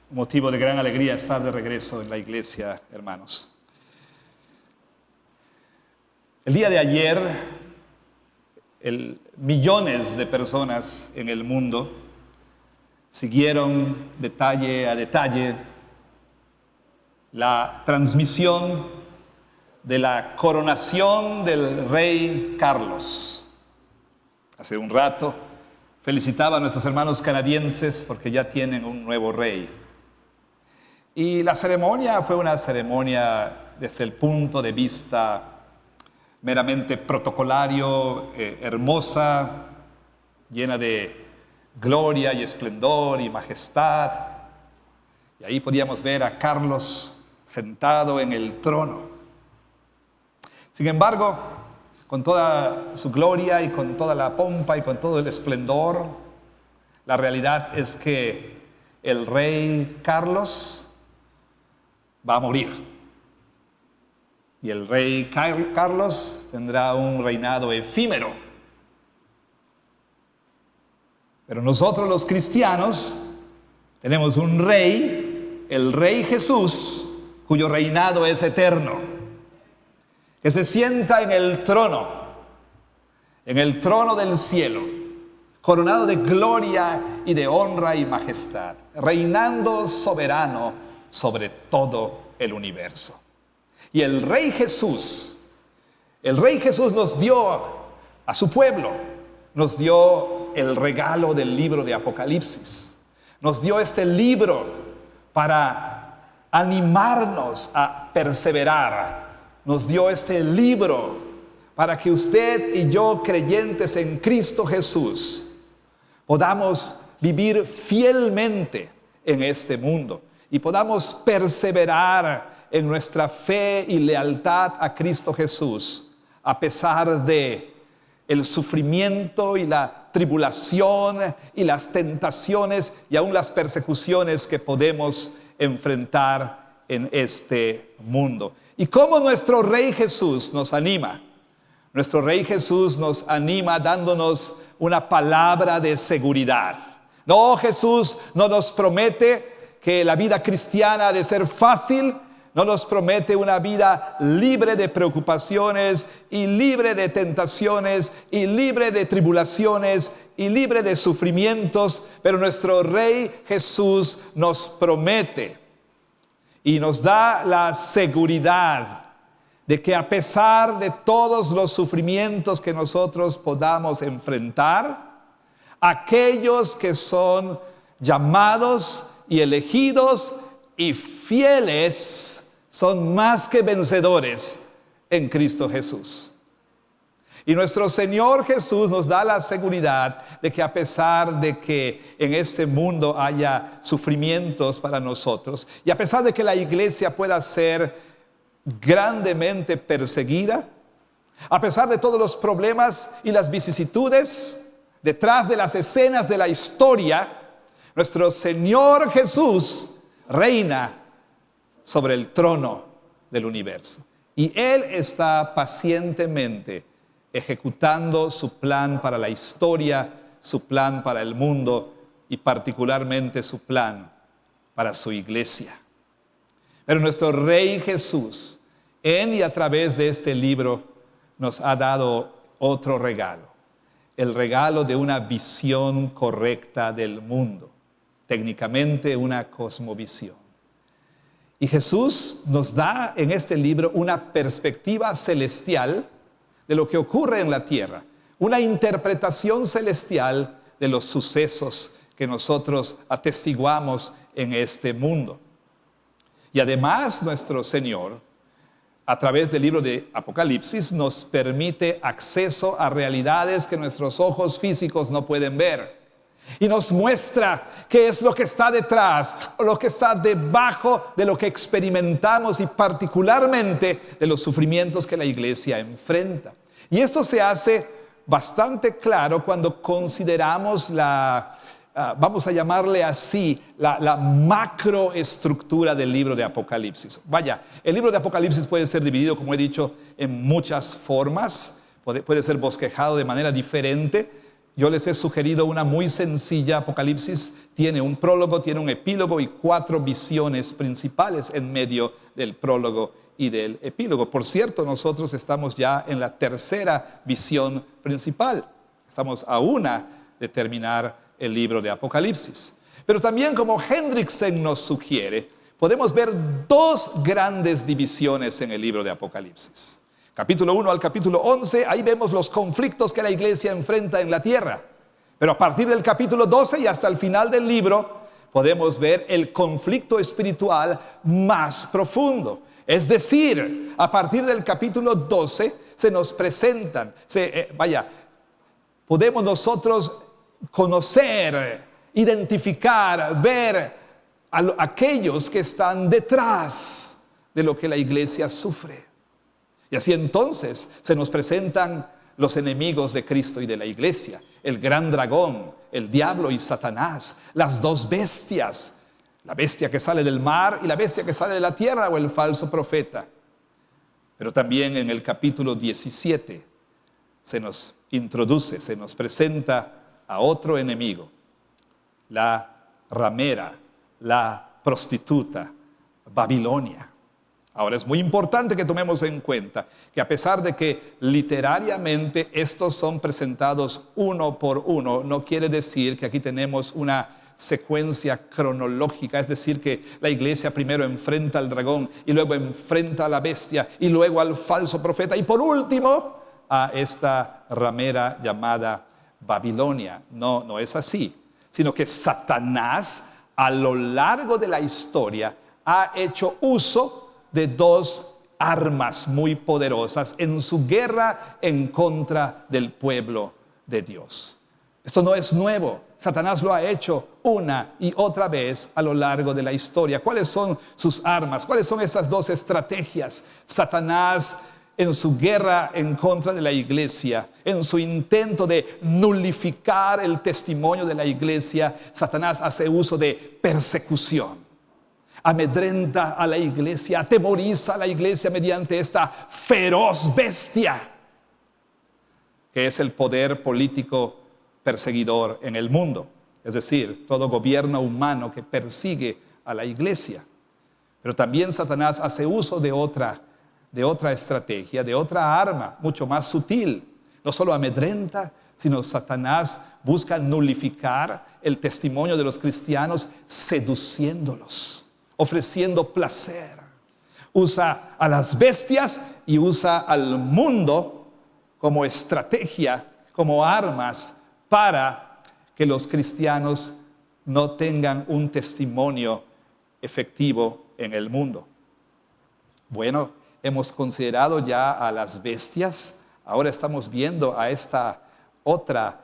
Motivo de gran alegría estar de regreso en la iglesia, hermanos. El día de ayer, millones de personas en el mundo siguieron detalle a detalle la transmisión de la coronación del rey Carlos. Hace un rato felicitaba a nuestros hermanos canadienses porque ya tienen un nuevo rey. Y la ceremonia fue una ceremonia desde el punto de vista meramente protocolario, hermosa, llena de gloria y esplendor y majestad. Y ahí podíamos ver a Carlos sentado en el trono. Sin embargo, con toda su gloria y con toda la pompa y con todo el esplendor, la realidad es que el rey Carlos va a morir. Y el rey Carlos tendrá un reinado efímero. Pero nosotros los cristianos tenemos un rey, el rey Jesús, cuyo reinado es eterno, que se sienta en el trono del cielo, coronado de gloria y de honra y majestad, reinando soberano sobre todo el universo. Y el Rey Jesús nos dio a su pueblo, nos dio el regalo del libro de Apocalipsis, nos dio este libro para animarnos a perseverar, nos dio este libro para que usted y yo, creyentes en Cristo Jesús, podamos vivir fielmente en este mundo y podamos perseverar en nuestra fe y lealtad a Cristo Jesús, a pesar de el sufrimiento y la tribulación y las tentaciones y aún las persecuciones que podemos enfrentar en este mundo. Y cómo nuestro Rey Jesús nos anima. Nuestro Rey Jesús nos anima dándonos una palabra de seguridad. No, Jesús no nos promete que la vida cristiana ha de ser fácil, no nos promete una vida libre de preocupaciones y libre de tentaciones y libre de tribulaciones y libre de sufrimientos, pero nuestro Rey Jesús nos promete y nos da la seguridad de que a pesar de todos los sufrimientos que nosotros podamos enfrentar, aquellos que son llamados y elegidos y fieles son más que vencedores en Cristo Jesús. Y nuestro Señor Jesús nos da la seguridad de que a pesar de que en este mundo haya sufrimientos para nosotros, y a pesar de que la iglesia pueda ser grandemente perseguida, a pesar de todos los problemas y las vicisitudes detrás de las escenas de la historia, nuestro Señor Jesús reina sobre el trono del universo. Y Él está pacientemente ejecutando su plan para la historia, su plan para el mundo y particularmente su plan para su iglesia. Pero nuestro Rey Jesús, en y a través de este libro, nos ha dado otro regalo. El regalo de una visión correcta del mundo. Técnicamente una cosmovisión. Y Jesús nos da en este libro una perspectiva celestial de lo que ocurre en la tierra, una interpretación celestial de los sucesos que nosotros atestiguamos en este mundo. Y además nuestro Señor, a través del libro de Apocalipsis, nos permite acceso a realidades que nuestros ojos físicos no pueden ver. Y nos muestra qué es lo que está detrás, o lo que está debajo de lo que experimentamos y particularmente de los sufrimientos que la iglesia enfrenta. Y esto se hace bastante claro cuando consideramos vamos a llamarle así, la macroestructura del libro de Apocalipsis. Vaya, el libro de Apocalipsis puede ser dividido, como he dicho, en muchas formas, puede ser bosquejado de manera diferente. Yo les he sugerido una muy sencilla. Apocalipsis tiene un prólogo, tiene un epílogo y 4 visiones principales en medio del prólogo y del epílogo. Por cierto, nosotros estamos ya en la tercera visión principal. Estamos a una de terminar el libro de Apocalipsis. Pero también, como Hendriksen nos sugiere, podemos ver 2 grandes divisiones en el libro de Apocalipsis. Capítulo 1 al capítulo 11, ahí vemos los conflictos que la iglesia enfrenta en la tierra. Pero a partir del capítulo 12 y hasta el final del libro, podemos ver el conflicto espiritual más profundo. Es decir, a partir del capítulo 12 se nos presentan, podemos nosotros conocer, identificar, ver a aquellos que están detrás de lo que la iglesia sufre. Y así entonces se nos presentan los enemigos de Cristo y de la iglesia: el gran dragón, el diablo y Satanás, las 2 bestias, la bestia que sale del mar y la bestia que sale de la tierra, o el falso profeta. Pero también en el capítulo 17 se nos introduce, se nos presenta a otro enemigo: la ramera, la prostituta, Babilonia. Ahora, es muy importante que tomemos en cuenta que, a pesar de que literariamente estos son presentados uno por uno, no quiere decir que aquí tenemos una secuencia cronológica. Es decir, que la iglesia primero enfrenta al dragón y luego enfrenta a la bestia y luego al falso profeta y por último a esta ramera llamada Babilonia. No, no es así, sino que Satanás a lo largo de la historia ha hecho uso de 2 armas muy poderosas en su guerra en contra del pueblo de Dios. Esto no es nuevo. Satanás lo ha hecho una y otra vez a lo largo de la historia. ¿Cuáles son sus armas? ¿Cuáles son esas 2 estrategias? Satanás, en su guerra en contra de la iglesia, en su intento de nulificar el testimonio de la iglesia, Satanás hace uso de persecución. Amedrenta a la iglesia, atemoriza a la iglesia mediante esta feroz bestia que es el poder político perseguidor en el mundo. Es decir, todo gobierno humano que persigue a la iglesia. Pero también Satanás hace uso de otra estrategia, de otra arma mucho más sutil. No solo amedrenta, sino Satanás busca nulificar el testimonio de los cristianos seduciéndolos, ofreciendo placer. Usa a las bestias y usa al mundo como estrategia, como armas para que los cristianos no tengan un testimonio efectivo en el mundo. Bueno, hemos considerado ya a las bestias. Ahora estamos viendo a esta otra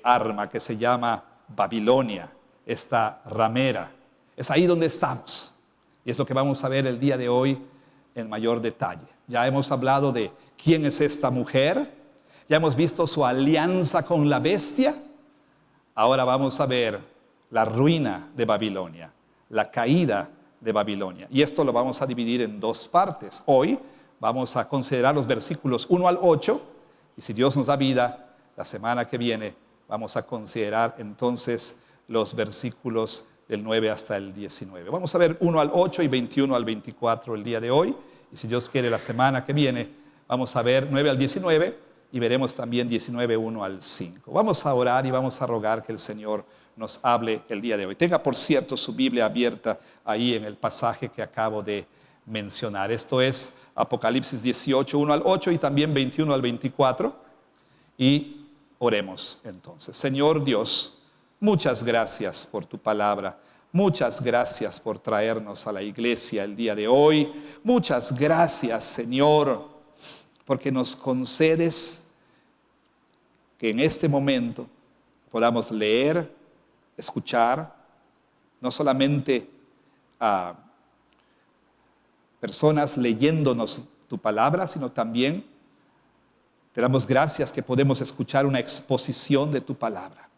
arma que se llama Babilonia, esta ramera. Es ahí donde estamos. Y es lo que vamos a ver el día de hoy en mayor detalle. Ya hemos hablado de quién es esta mujer. Ya hemos visto su alianza con la bestia. Ahora vamos a ver la ruina de Babilonia, la caída de Babilonia. Y esto lo vamos a dividir en 2 partes. Hoy vamos a considerar los versículos 1 al 8. Y si Dios nos da vida, la semana que viene vamos a considerar entonces los versículos del 9 hasta el 19. Vamos a ver 1 al 8 y 21 al 24 el día de hoy. Y si Dios quiere, la semana que viene vamos a ver 9 al 19 y veremos también 19, 1 al 5. Vamos a orar y vamos a rogar que el Señor nos hable el día de hoy. Tenga, por cierto, su Biblia abierta ahí en el pasaje que acabo de mencionar. Esto es Apocalipsis 18, 1 al 8 y también 21 al 24. Y oremos entonces. Señor Dios, muchas gracias por tu palabra. Muchas gracias por traernos a la iglesia el día de hoy. Muchas gracias, Señor, porque nos concedes que en este momento podamos leer, escuchar, no solamente a personas leyéndonos tu palabra, sino también te damos gracias que podemos escuchar una exposición de tu palabra.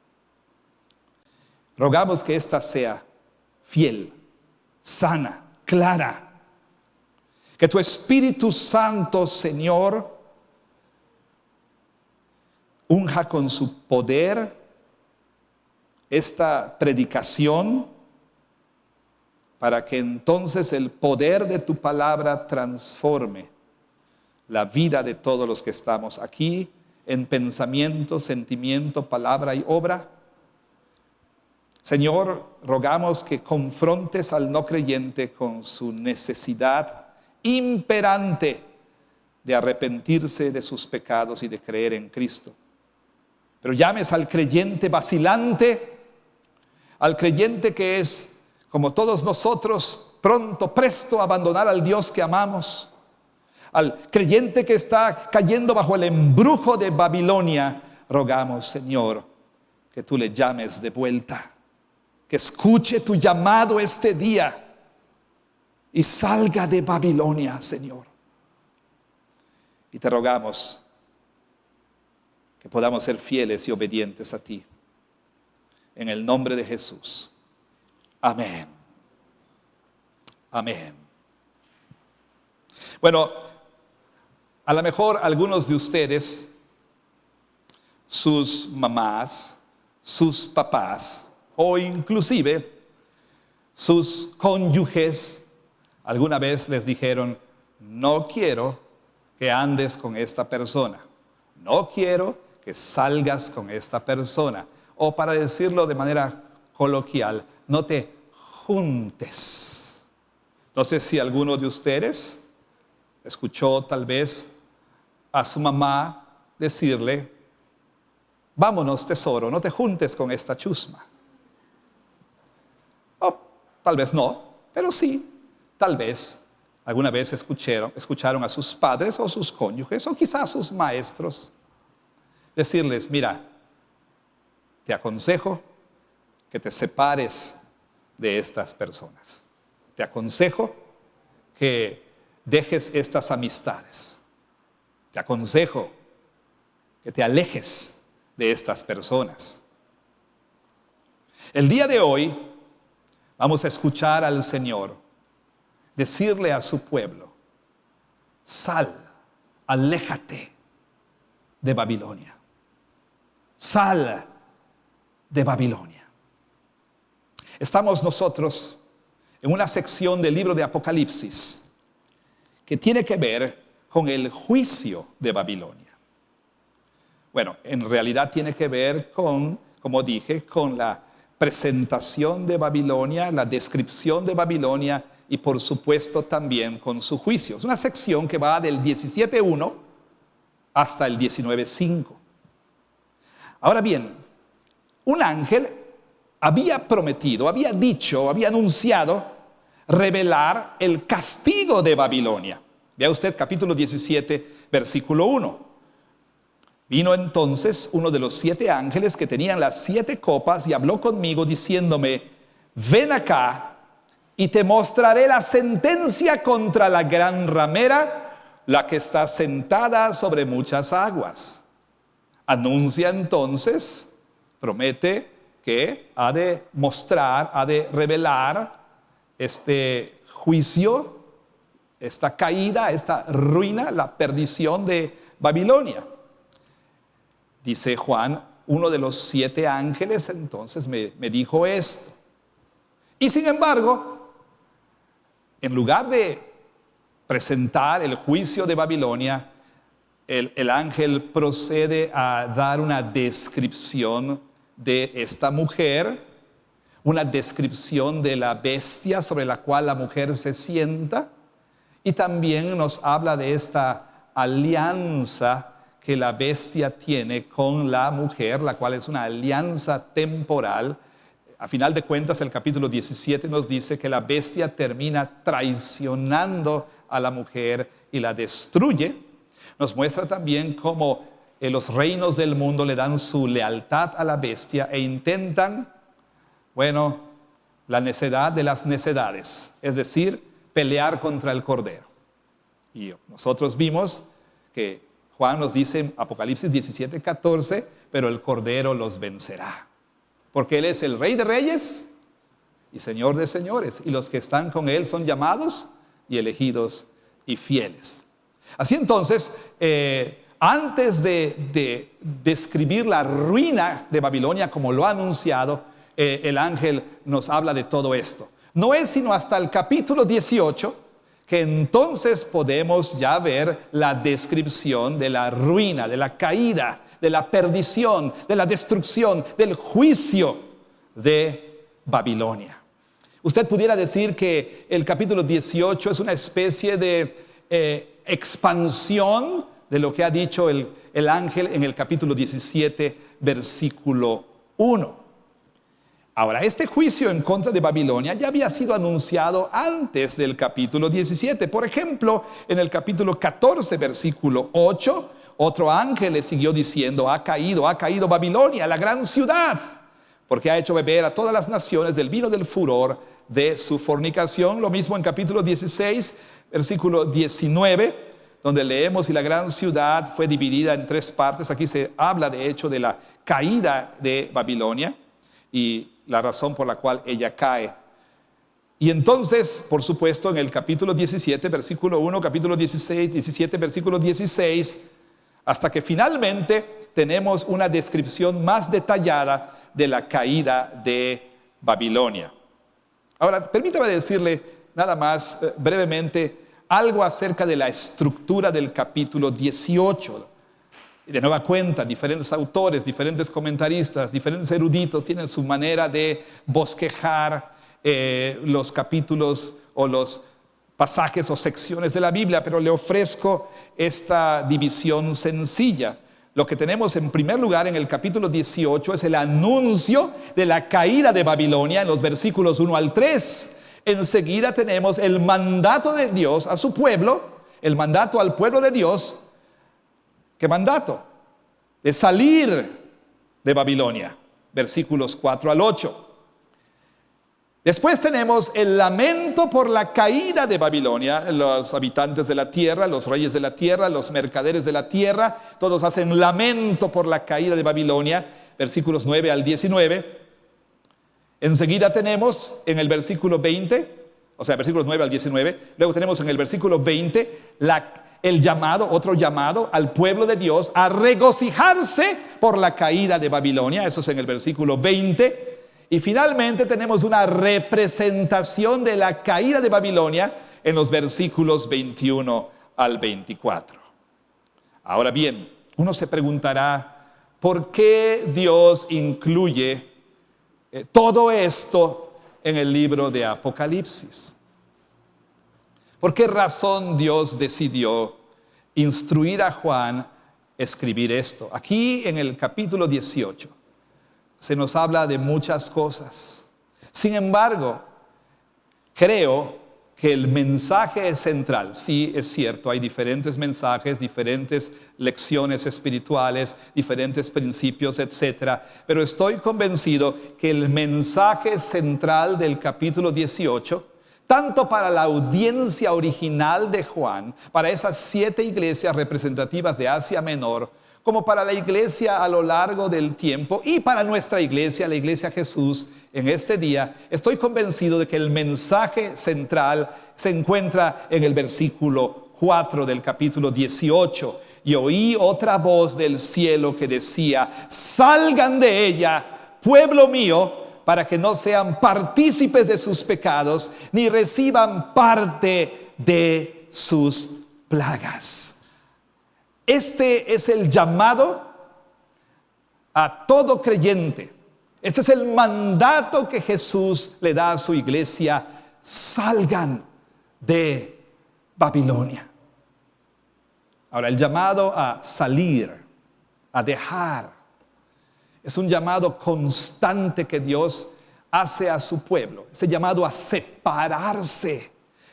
Rogamos que esta sea fiel, sana, clara. Que tu Espíritu Santo, Señor, unja con su poder esta predicación, para que entonces el poder de tu palabra transforme la vida de todos los que estamos aquí en pensamiento, sentimiento, palabra y obra. Señor, rogamos que confrontes al no creyente con su necesidad imperante de arrepentirse de sus pecados y de creer en Cristo. Pero llames al creyente vacilante, al creyente que es, como todos nosotros, pronto, presto a abandonar al Dios que amamos, al creyente que está cayendo bajo el embrujo de Babilonia. Rogamos, Señor, que tú le llames de vuelta, que escuche tu llamado este día y salga de Babilonia, Señor. Y te rogamos que podamos ser fieles y obedientes a ti. En el nombre de Jesús. Amén. Amén. Bueno, a lo mejor algunos de ustedes, sus mamás, sus papás o inclusive sus cónyuges, alguna vez les dijeron: no quiero que andes con esta persona, no quiero que salgas con esta persona, o para decirlo de manera coloquial, no te juntes. No sé si alguno de ustedes escuchó tal vez a su mamá decirle: vámonos, tesoro, no te juntes con esta chusma. O tal vez no, pero sí, tal vez alguna vez escucharon a sus padres o sus cónyuges o quizás sus maestros decirles: mira, te aconsejo que te separes de estas personas. Te aconsejo que dejes estas amistades. Te aconsejo que te alejes de estas personas. El día de hoy vamos a escuchar al Señor decirle a su pueblo: sal, aléjate de Babilonia. Sal de Babilonia. Estamos nosotros en una sección del libro de Apocalipsis que tiene que ver con el juicio de Babilonia. Bueno, en realidad tiene que ver con, como dije, con la presentación de Babilonia, la descripción de Babilonia y por supuesto también con su juicio. Es una sección que va del 17.1 hasta el 19.5. Ahora bien, un ángel había prometido, había dicho, había anunciado revelar el castigo de Babilonia. Vea usted capítulo 17, versículo 1. Vino entonces uno de los 7 ángeles que tenían las 7 copas y habló conmigo diciéndome: ven acá y te mostraré la sentencia contra la gran ramera, la que está sentada sobre muchas aguas. Anuncia entonces, promete que ha de mostrar, ha de revelar este juicio, esta caída, esta ruina, la perdición de Babilonia. Dice Juan, uno de los 7 ángeles entonces me dijo esto. Y sin embargo, en lugar de presentar el juicio de Babilonia, el ángel procede a dar una descripción de esta mujer, una descripción de la bestia sobre la cual la mujer se sienta, y también nos habla de esta alianza que la bestia tiene con la mujer, la cual es una alianza temporal. A final de cuentas, el capítulo 17 nos dice que la bestia termina traicionando a la mujer y la destruye. Nos muestra también cómo los reinos del mundo le dan su lealtad a la bestia e intentan, la necedad de las necedades, es decir, pelear contra el Cordero. Y nosotros vimos que Juan nos dice en Apocalipsis 17:14, pero el Cordero los vencerá, porque Él es el Rey de Reyes y Señor de Señores, y los que están con Él son llamados y elegidos y fieles. Así entonces, antes de describir la ruina de Babilonia como lo ha anunciado, el ángel nos habla de todo esto. No es sino hasta el capítulo 18 que entonces podemos ya ver la descripción de la ruina, de la caída, de la perdición, de la destrucción, del juicio de Babilonia. Usted pudiera decir que el capítulo 18 es una especie de expansión de lo que ha dicho el ángel en el capítulo 17, versículo 1. Ahora, este juicio en contra de Babilonia ya había sido anunciado antes del capítulo 17. Por ejemplo, en el capítulo 14, versículo 8, otro ángel le siguió diciendo: ha caído Babilonia, la gran ciudad, porque ha hecho beber a todas las naciones del vino del furor de su fornicación. Lo mismo en capítulo 16, versículo 19, donde leemos: y la gran ciudad fue dividida en 3 partes. Aquí se habla de hecho de la caída de Babilonia y la razón por la cual ella cae. Y entonces, por supuesto, en el capítulo 17, versículo 1, capítulo 16, 17, versículo 16, hasta que finalmente tenemos una descripción más detallada de la caída de Babilonia. Ahora, permítame decirle nada más brevemente algo acerca de la estructura del capítulo 18. De nueva cuenta, diferentes autores, diferentes comentaristas, diferentes eruditos tienen su manera de bosquejar los capítulos o los pasajes o secciones de la Biblia, pero le ofrezco esta división sencilla. Lo que tenemos en primer lugar en el capítulo 18 es el anuncio de la caída de Babilonia en los versículos 1 al 3. Enseguida tenemos el mandato de Dios a su pueblo, el mandato al pueblo de Dios. ¿Qué mandato? De salir de Babilonia, versículos 4 al 8. Después tenemos el lamento por la caída de Babilonia. Los habitantes de la tierra, los reyes de la tierra, los mercaderes de la tierra, todos hacen lamento por la caída de Babilonia, versículos 9 al 19. Enseguida tenemos en el versículo 20, o sea, versículos 9 al 19, luego tenemos en el versículo 20 el llamado, otro llamado al pueblo de Dios a regocijarse por la caída de Babilonia. Eso es en el versículo 20. Y finalmente tenemos una representación de la caída de Babilonia en los versículos 21 al 24. Ahora bien, uno se preguntará, ¿por qué Dios incluye todo esto en el libro de Apocalipsis? ¿Por qué razón Dios decidió instruir a Juan a escribir esto? Aquí en el capítulo 18 se nos habla de muchas cosas. Sin embargo, creo que el mensaje central, sí es cierto, hay diferentes mensajes, diferentes lecciones espirituales, diferentes principios, etcétera, pero estoy convencido que el mensaje central del capítulo 18, tanto para la audiencia original de Juan, para esas 7 iglesias representativas de Asia Menor, como para la iglesia a lo largo del tiempo y para nuestra iglesia, la iglesia Jesús, en este día, estoy convencido de que el mensaje central se encuentra en el versículo 4 del capítulo 18. Y oí otra voz del cielo que decía: salgan de ella, pueblo mío, para que no sean partícipes de sus pecados, ni reciban parte de sus plagas. Este es el llamado a todo creyente. Este es el mandato que Jesús le da a su iglesia: salgan de Babilonia. Ahora, el llamado a salir, a dejar, es un llamado constante que Dios hace a su pueblo. Ese llamado a separarse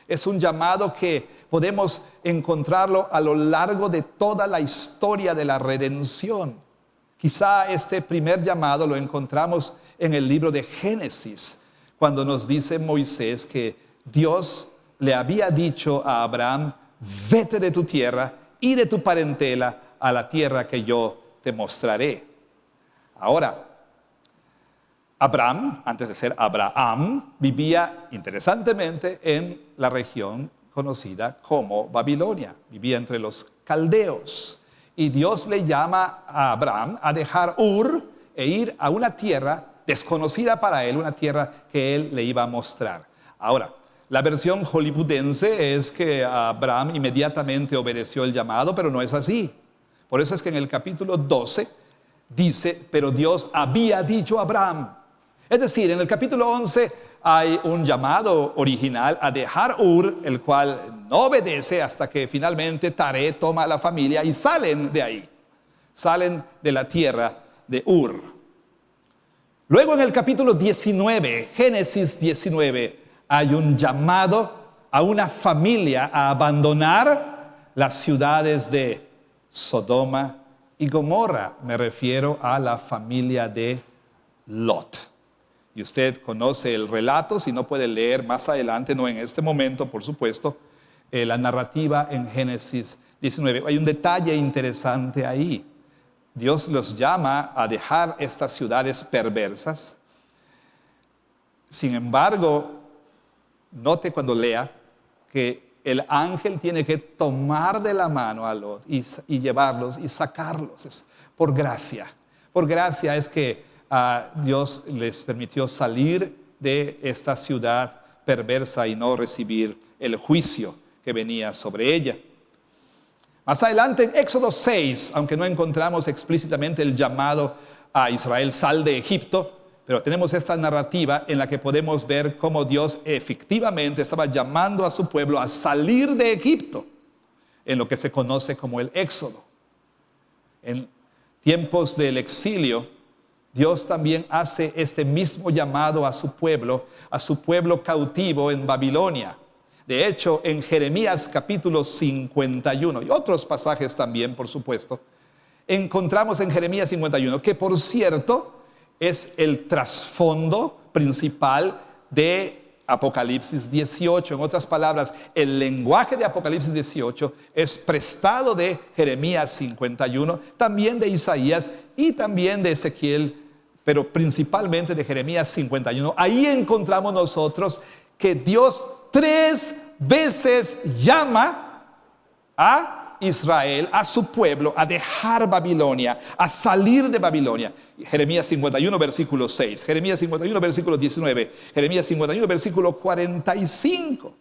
es un llamado que podemos encontrarlo a lo largo de toda la historia de la redención. Quizá este primer llamado lo encontramos en el libro de Génesis, cuando nos dice Moisés que Dios le había dicho a Abraham: vete de tu tierra y de tu parentela a la tierra que yo te mostraré. Ahora, Abraham, antes de ser Abraham, vivía interesantemente en la región conocida como Babilonia. Vivía entre los caldeos. Y Dios le llama a Abraham a dejar Ur e ir a una tierra desconocida para él, una tierra que él le iba a mostrar. Ahora, la versión hollywoodense es que Abraham inmediatamente obedeció el llamado, pero no es así. Por eso es que en el capítulo 12 dice, pero Dios había dicho a Abraham. Es decir, en el capítulo 11 hay un llamado original a dejar Ur, el cual no obedece hasta que finalmente Taré toma a la familia y salen de ahí. Salen de la tierra de Ur. Luego en el capítulo 19, Génesis 19, hay un llamado a una familia a abandonar las ciudades de Sodoma y Gomorra. Me refiero a la familia de Lot. Y usted conoce el relato, si no puede leer más adelante, no en este momento, por supuesto, la narrativa en Génesis 19. Hay un detalle interesante ahí. Dios los llama a dejar estas ciudades perversas. Sin embargo, note cuando lea que el ángel tiene que tomar de la mano a Lot y llevarlos y sacarlos. Es por gracia. Por gracia es que Dios les permitió salir de esta ciudad perversa y no recibir el juicio que venía sobre ella. Más adelante en Éxodo 6, aunque no encontramos explícitamente el llamado a Israel, sal de Egipto, pero tenemos esta narrativa en la que podemos ver cómo Dios efectivamente estaba llamando a su pueblo a salir de Egipto, en lo que se conoce como el Éxodo. En tiempos del exilio, Dios también hace este mismo llamado a su pueblo cautivo en Babilonia. De hecho, en Jeremías capítulo 51 y otros pasajes también, por supuesto, encontramos en Jeremías 51, que por cierto es el trasfondo principal de Apocalipsis 18. En otras palabras, el lenguaje de Apocalipsis 18 es prestado de Jeremías 51, también de Isaías y también de Ezequiel, pero principalmente de Jeremías 51. Ahí encontramos nosotros que Dios 3 veces llama a Israel, a su pueblo, a dejar Babilonia, a salir de Babilonia. Jeremías 51, versículo 6, Jeremías 51, versículo 19, Jeremías 51, versículo 45.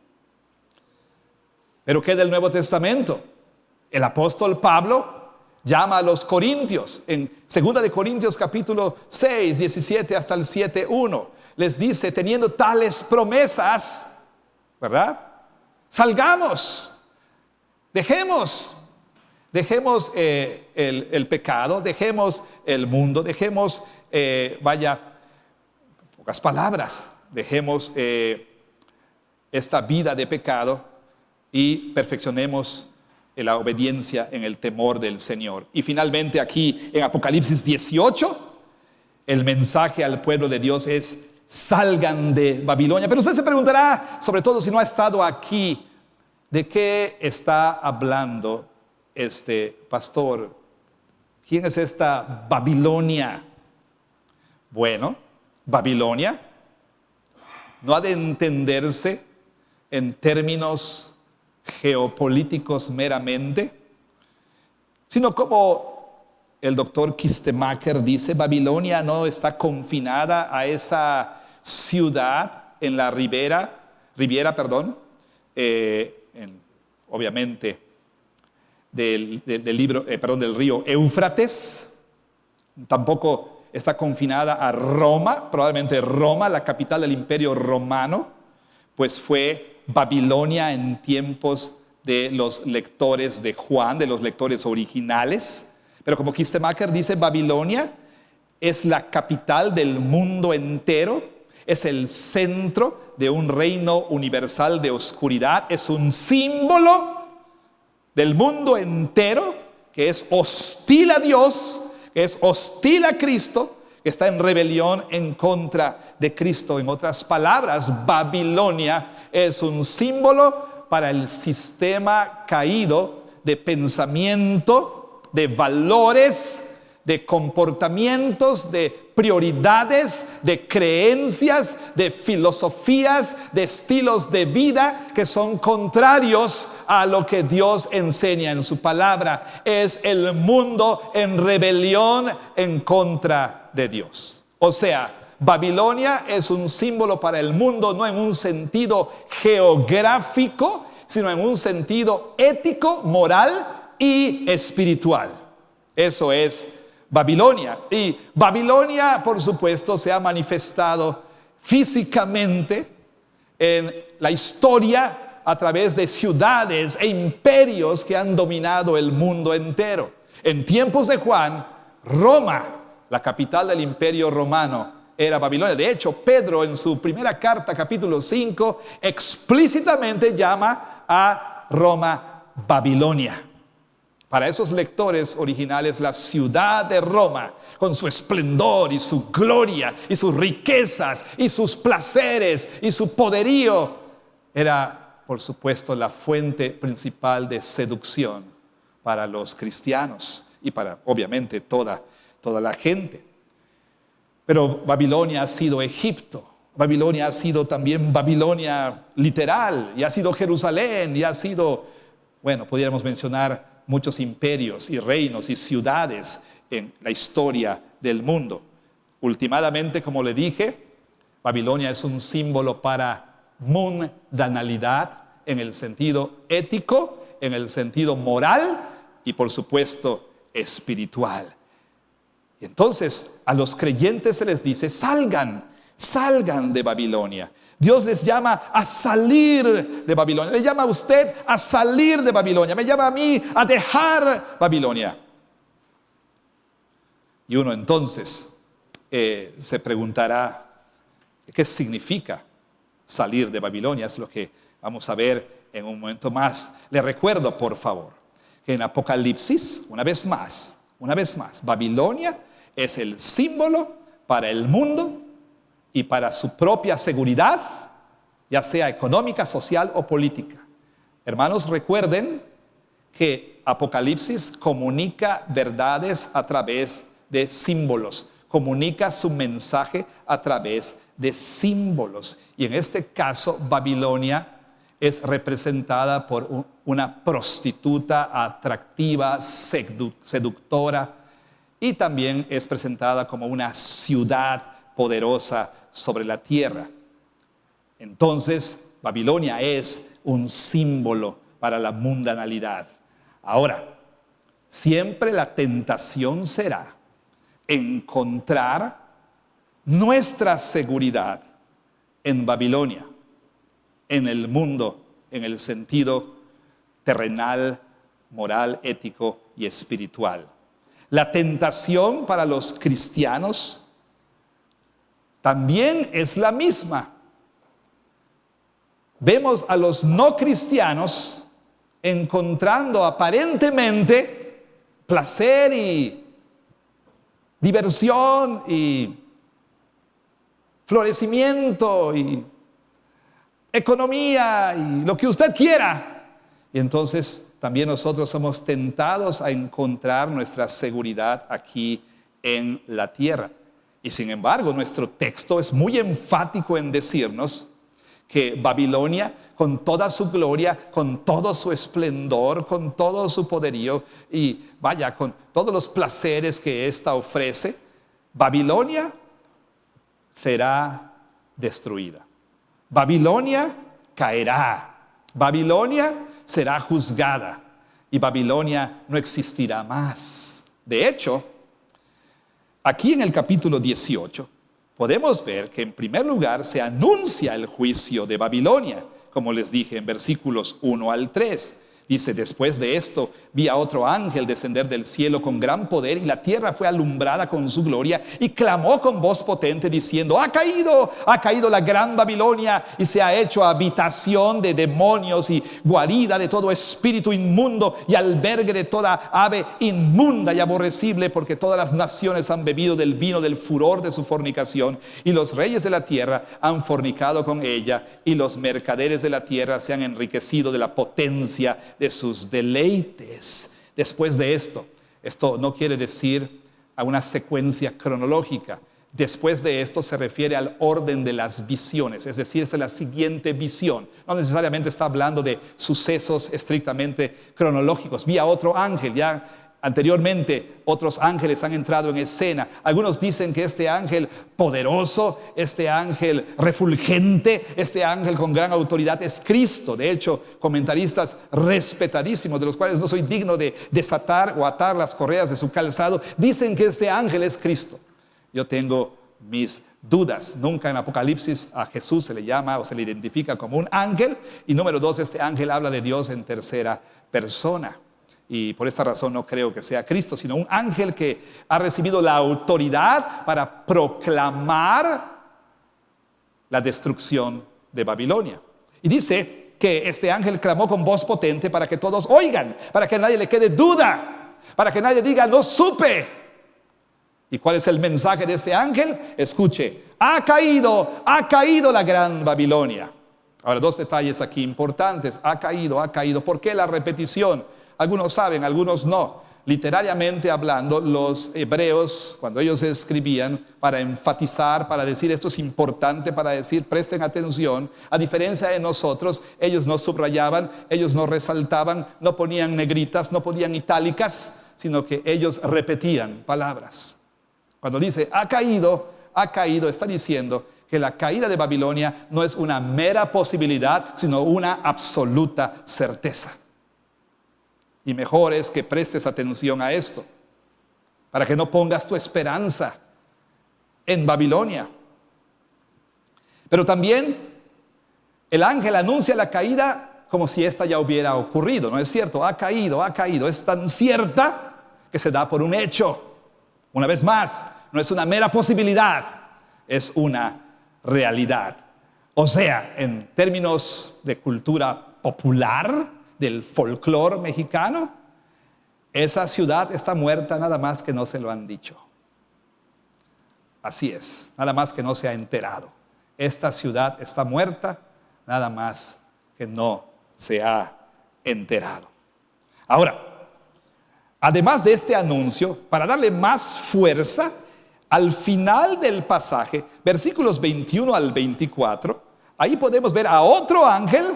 Pero ¿qué del Nuevo Testamento? El apóstol Pablo llama a los corintios en 2 de Corintios capítulo 6, 17 hasta el 7, 1. Les dice, teniendo tales promesas, ¿verdad? Salgamos, dejemos el pecado, dejemos el mundo, dejemos, pocas palabras, dejemos esta vida de pecado y perfeccionemos la obediencia en el temor del Señor. Y finalmente aquí en Apocalipsis 18, el mensaje al pueblo de Dios es: salgan de Babilonia. Pero usted se preguntará, sobre todo si no ha estado aquí, ¿de qué está hablando este pastor? ¿Quién es esta Babilonia? Bueno, Babilonia no ha de entenderse en términos geopolíticos meramente, sino como el doctor Kistemaker dice, Babilonia no está confinada a esa ciudad en la riviera, obviamente del río Éufrates. Tampoco está confinada a Roma, probablemente Roma, la capital del Imperio Romano, pues fue Babilonia en tiempos de los lectores de Juan, de los lectores originales. Pero como Kistemaker dice, Babilonia es la capital del mundo entero, es el centro de un reino universal de oscuridad, es un símbolo del mundo entero que es hostil a Dios, que es hostil a Cristo, que está en rebelión en contra de Cristo. En otras palabras, Babilonia es un símbolo para el sistema caído de pensamiento, de valores, de comportamientos, de prioridades, de creencias, de filosofías, de estilos de vida que son contrarios a lo que Dios enseña en su palabra. Es el mundo en rebelión en contra de Dios. O sea, Babilonia es un símbolo para el mundo, no en un sentido geográfico, sino en un sentido ético, moral y espiritual. Eso es Babilonia. Y Babilonia, por supuesto, se ha manifestado físicamente en la historia a través de ciudades e imperios que han dominado el mundo entero. En tiempos de Juan, Roma, la capital del imperio romano, era Babilonia. De hecho, Pedro en su primera carta, capítulo 5, explícitamente llama a Roma Babilonia. Para esos lectores originales, la ciudad de Roma, con su esplendor y su gloria y sus riquezas y sus placeres y su poderío, era, por supuesto, la fuente principal de seducción para los cristianos y para, obviamente, toda la gente. Pero Babilonia ha sido Egipto. Babilonia ha sido también Babilonia literal, y ha sido Jerusalén, y ha sido, bueno, pudiéramos mencionar muchos imperios y reinos y ciudades en la historia del mundo. Últimamente, como le dije, Babilonia es un símbolo para mundanalidad en el sentido ético, en el sentido moral y, por supuesto, espiritual. Y entonces a los creyentes se les dice: salgan de Babilonia. Dios les llama a salir de Babilonia. Le llama a usted a salir de Babilonia. Me llama a mí a dejar Babilonia. Y uno entonces se preguntará: ¿qué significa salir de Babilonia? Es lo que vamos a ver en un momento más. Le recuerdo, por favor, que en Apocalipsis, una vez más, Babilonia es el símbolo para el mundo y para su propia seguridad, ya sea económica, social o política. Hermanos, recuerden que Apocalipsis comunica verdades a través de símbolos, comunica su mensaje a través de símbolos. Y en este caso, Babilonia es representada por una prostituta atractiva, seductora, y también es presentada como una ciudad poderosa sobre la tierra. Entonces, Babilonia es un símbolo para la mundanalidad. Ahora, siempre la tentación será encontrar nuestra seguridad en Babilonia, en el mundo, en el sentido terrenal, moral, ético y espiritual. La tentación para los cristianos también es la misma. Vemos a los no cristianos encontrando aparentemente placer y diversión y florecimiento y economía y lo que usted quiera. Y entonces también nosotros somos tentados a encontrar nuestra seguridad aquí en la tierra. Y sin embargo, nuestro texto es muy enfático en decirnos que Babilonia, con toda su gloria, con todo su esplendor, con todo su poderío y vaya, con todos los placeres que ésta ofrece, Babilonia será destruida. Babilonia caerá. Babilonia será juzgada y Babilonia no existirá más. De hecho, aquí en el capítulo 18 podemos ver que en primer lugar se anuncia el juicio de Babilonia, como les dije en versículos 1 al 3. Dice: después de esto vi a otro ángel descender del cielo con gran poder, y la tierra fue alumbrada con su gloria, y clamó con voz potente diciendo: ha caído la gran Babilonia, y se ha hecho habitación de demonios y guarida de todo espíritu inmundo y albergue de toda ave inmunda y aborrecible, porque todas las naciones han bebido del vino del furor de su fornicación, y los reyes de la tierra han fornicado con ella, y los mercaderes de la tierra se han enriquecido de la potencia de sus deleites. Después de esto no quiere decir a una secuencia cronológica. Después de esto se refiere al orden de las visiones, es decir, es la siguiente visión. No necesariamente está hablando de sucesos estrictamente cronológicos. Vi a otro ángel, ya anteriormente otros ángeles han entrado en escena. Algunos dicen que este ángel poderoso, este ángel refulgente, este ángel con gran autoridad es Cristo. De hecho, comentaristas respetadísimos, de los cuales no soy digno de desatar o atar las correas de su calzado, dicen que este ángel es Cristo. Yo tengo mis dudas. Nunca en Apocalipsis a Jesús se le llama o se le identifica como un ángel. Y número 2, este ángel habla de Dios en tercera persona. Y por esta razón no creo que sea Cristo, sino un ángel que ha recibido la autoridad para proclamar la destrucción de Babilonia. Y dice que este ángel clamó con voz potente para que todos oigan, para que a nadie le quede duda, para que nadie diga no supe. ¿Y cuál es el mensaje de este ángel? Escuche, ha caído la gran Babilonia. Ahora, 2 detalles aquí importantes. Ha caído. ¿Por qué la repetición? Algunos saben, algunos no. Literariamente hablando, los hebreos, cuando ellos escribían, para enfatizar, para decir esto es importante, para decir presten atención, a diferencia de nosotros, ellos no subrayaban, ellos no resaltaban, no ponían negritas, no ponían itálicas, sino que ellos repetían palabras. Cuando dice ha caído, está diciendo que la caída de Babilonia no es una mera posibilidad, sino una absoluta certeza. Y mejor es que prestes atención a esto, para que no pongas tu esperanza en Babilonia. Pero también el ángel anuncia la caída como si esta ya hubiera ocurrido, ¿no es cierto? Ha caído, es tan cierta que se da por un hecho. Una vez más, no es una mera posibilidad, es una realidad. O sea, en términos de cultura popular, del folclore mexicano, esa ciudad está muerta, nada más que no se lo han dicho. Así es, nada más que no se ha enterado. Esta ciudad está muerta, nada más que no se ha enterado. Ahora, además de este anuncio, para darle más fuerza, al final del pasaje, versículos 21 al 24, ahí podemos ver a otro ángel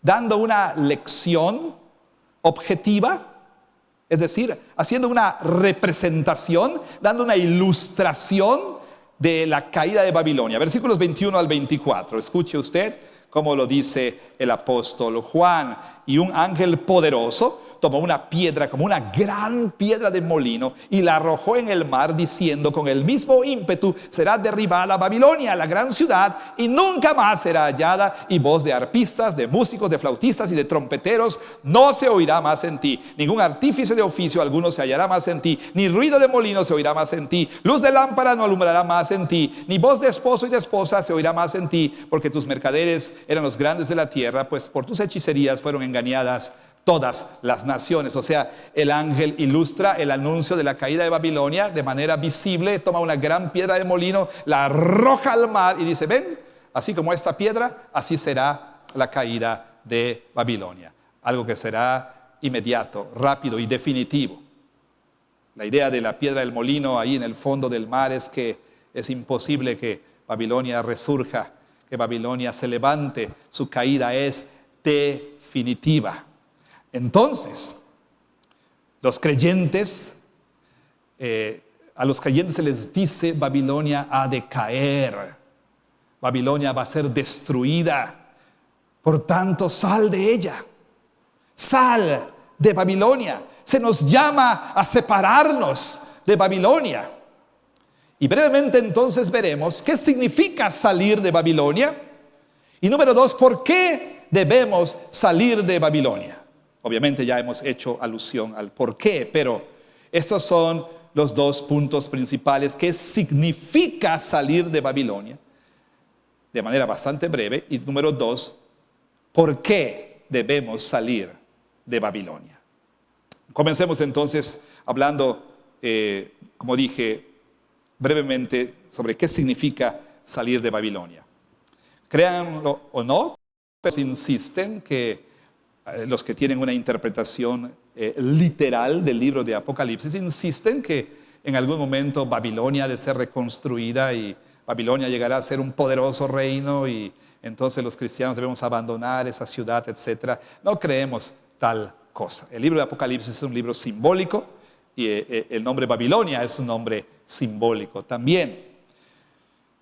dando una lección objetiva, es decir, haciendo una representación, dando una ilustración de la caída de Babilonia. Versículos 21 al 24, escuche usted cómo lo dice el apóstol Juan. Y un ángel poderoso tomó una piedra, como una gran piedra de molino, y la arrojó en el mar, diciendo: con el mismo ímpetu será derribada Babilonia, la gran ciudad, y nunca más será hallada, y voz de arpistas, de músicos, de flautistas y de trompeteros no se oirá más en ti. Ningún artífice de oficio alguno se hallará más en ti, ni ruido de molino se oirá más en ti, luz de lámpara no alumbrará más en ti, ni voz de esposo y de esposa se oirá más en ti, porque tus mercaderes eran los grandes de la tierra, pues por tus hechicerías fueron engañadas todas las naciones. O sea, el ángel ilustra el anuncio de la caída de Babilonia de manera visible. Toma una gran piedra de molino, la arroja al mar y dice: ven, así como esta piedra, así será la caída de Babilonia. Algo que será inmediato, rápido y definitivo. La idea de la piedra del molino ahí en el fondo del mar es que es imposible que Babilonia resurja, que Babilonia se levante. Su caída es definitiva. Entonces, los creyentes, a los creyentes se les dice: Babilonia ha de caer, Babilonia va a ser destruida, por tanto sal de ella, sal de Babilonia. Se nos llama a separarnos de Babilonia. Y brevemente entonces veremos qué significa salir de Babilonia. Y número 2, ¿por qué debemos salir de Babilonia? Obviamente ya hemos hecho alusión al por qué, pero estos son los 2 puntos principales. ¿Qué significa salir de Babilonia? De manera bastante breve. Y número 2, ¿por qué debemos salir de Babilonia? Comencemos entonces hablando, como dije, brevemente sobre qué significa salir de Babilonia. Créanlo o no, pues insisten que los que tienen una interpretación literal del libro de Apocalipsis insisten que en algún momento Babilonia ha de ser reconstruida y Babilonia llegará a ser un poderoso reino y entonces los cristianos debemos abandonar esa ciudad, etc. No creemos tal cosa. El libro de Apocalipsis es un libro simbólico y el nombre Babilonia es un nombre simbólico también.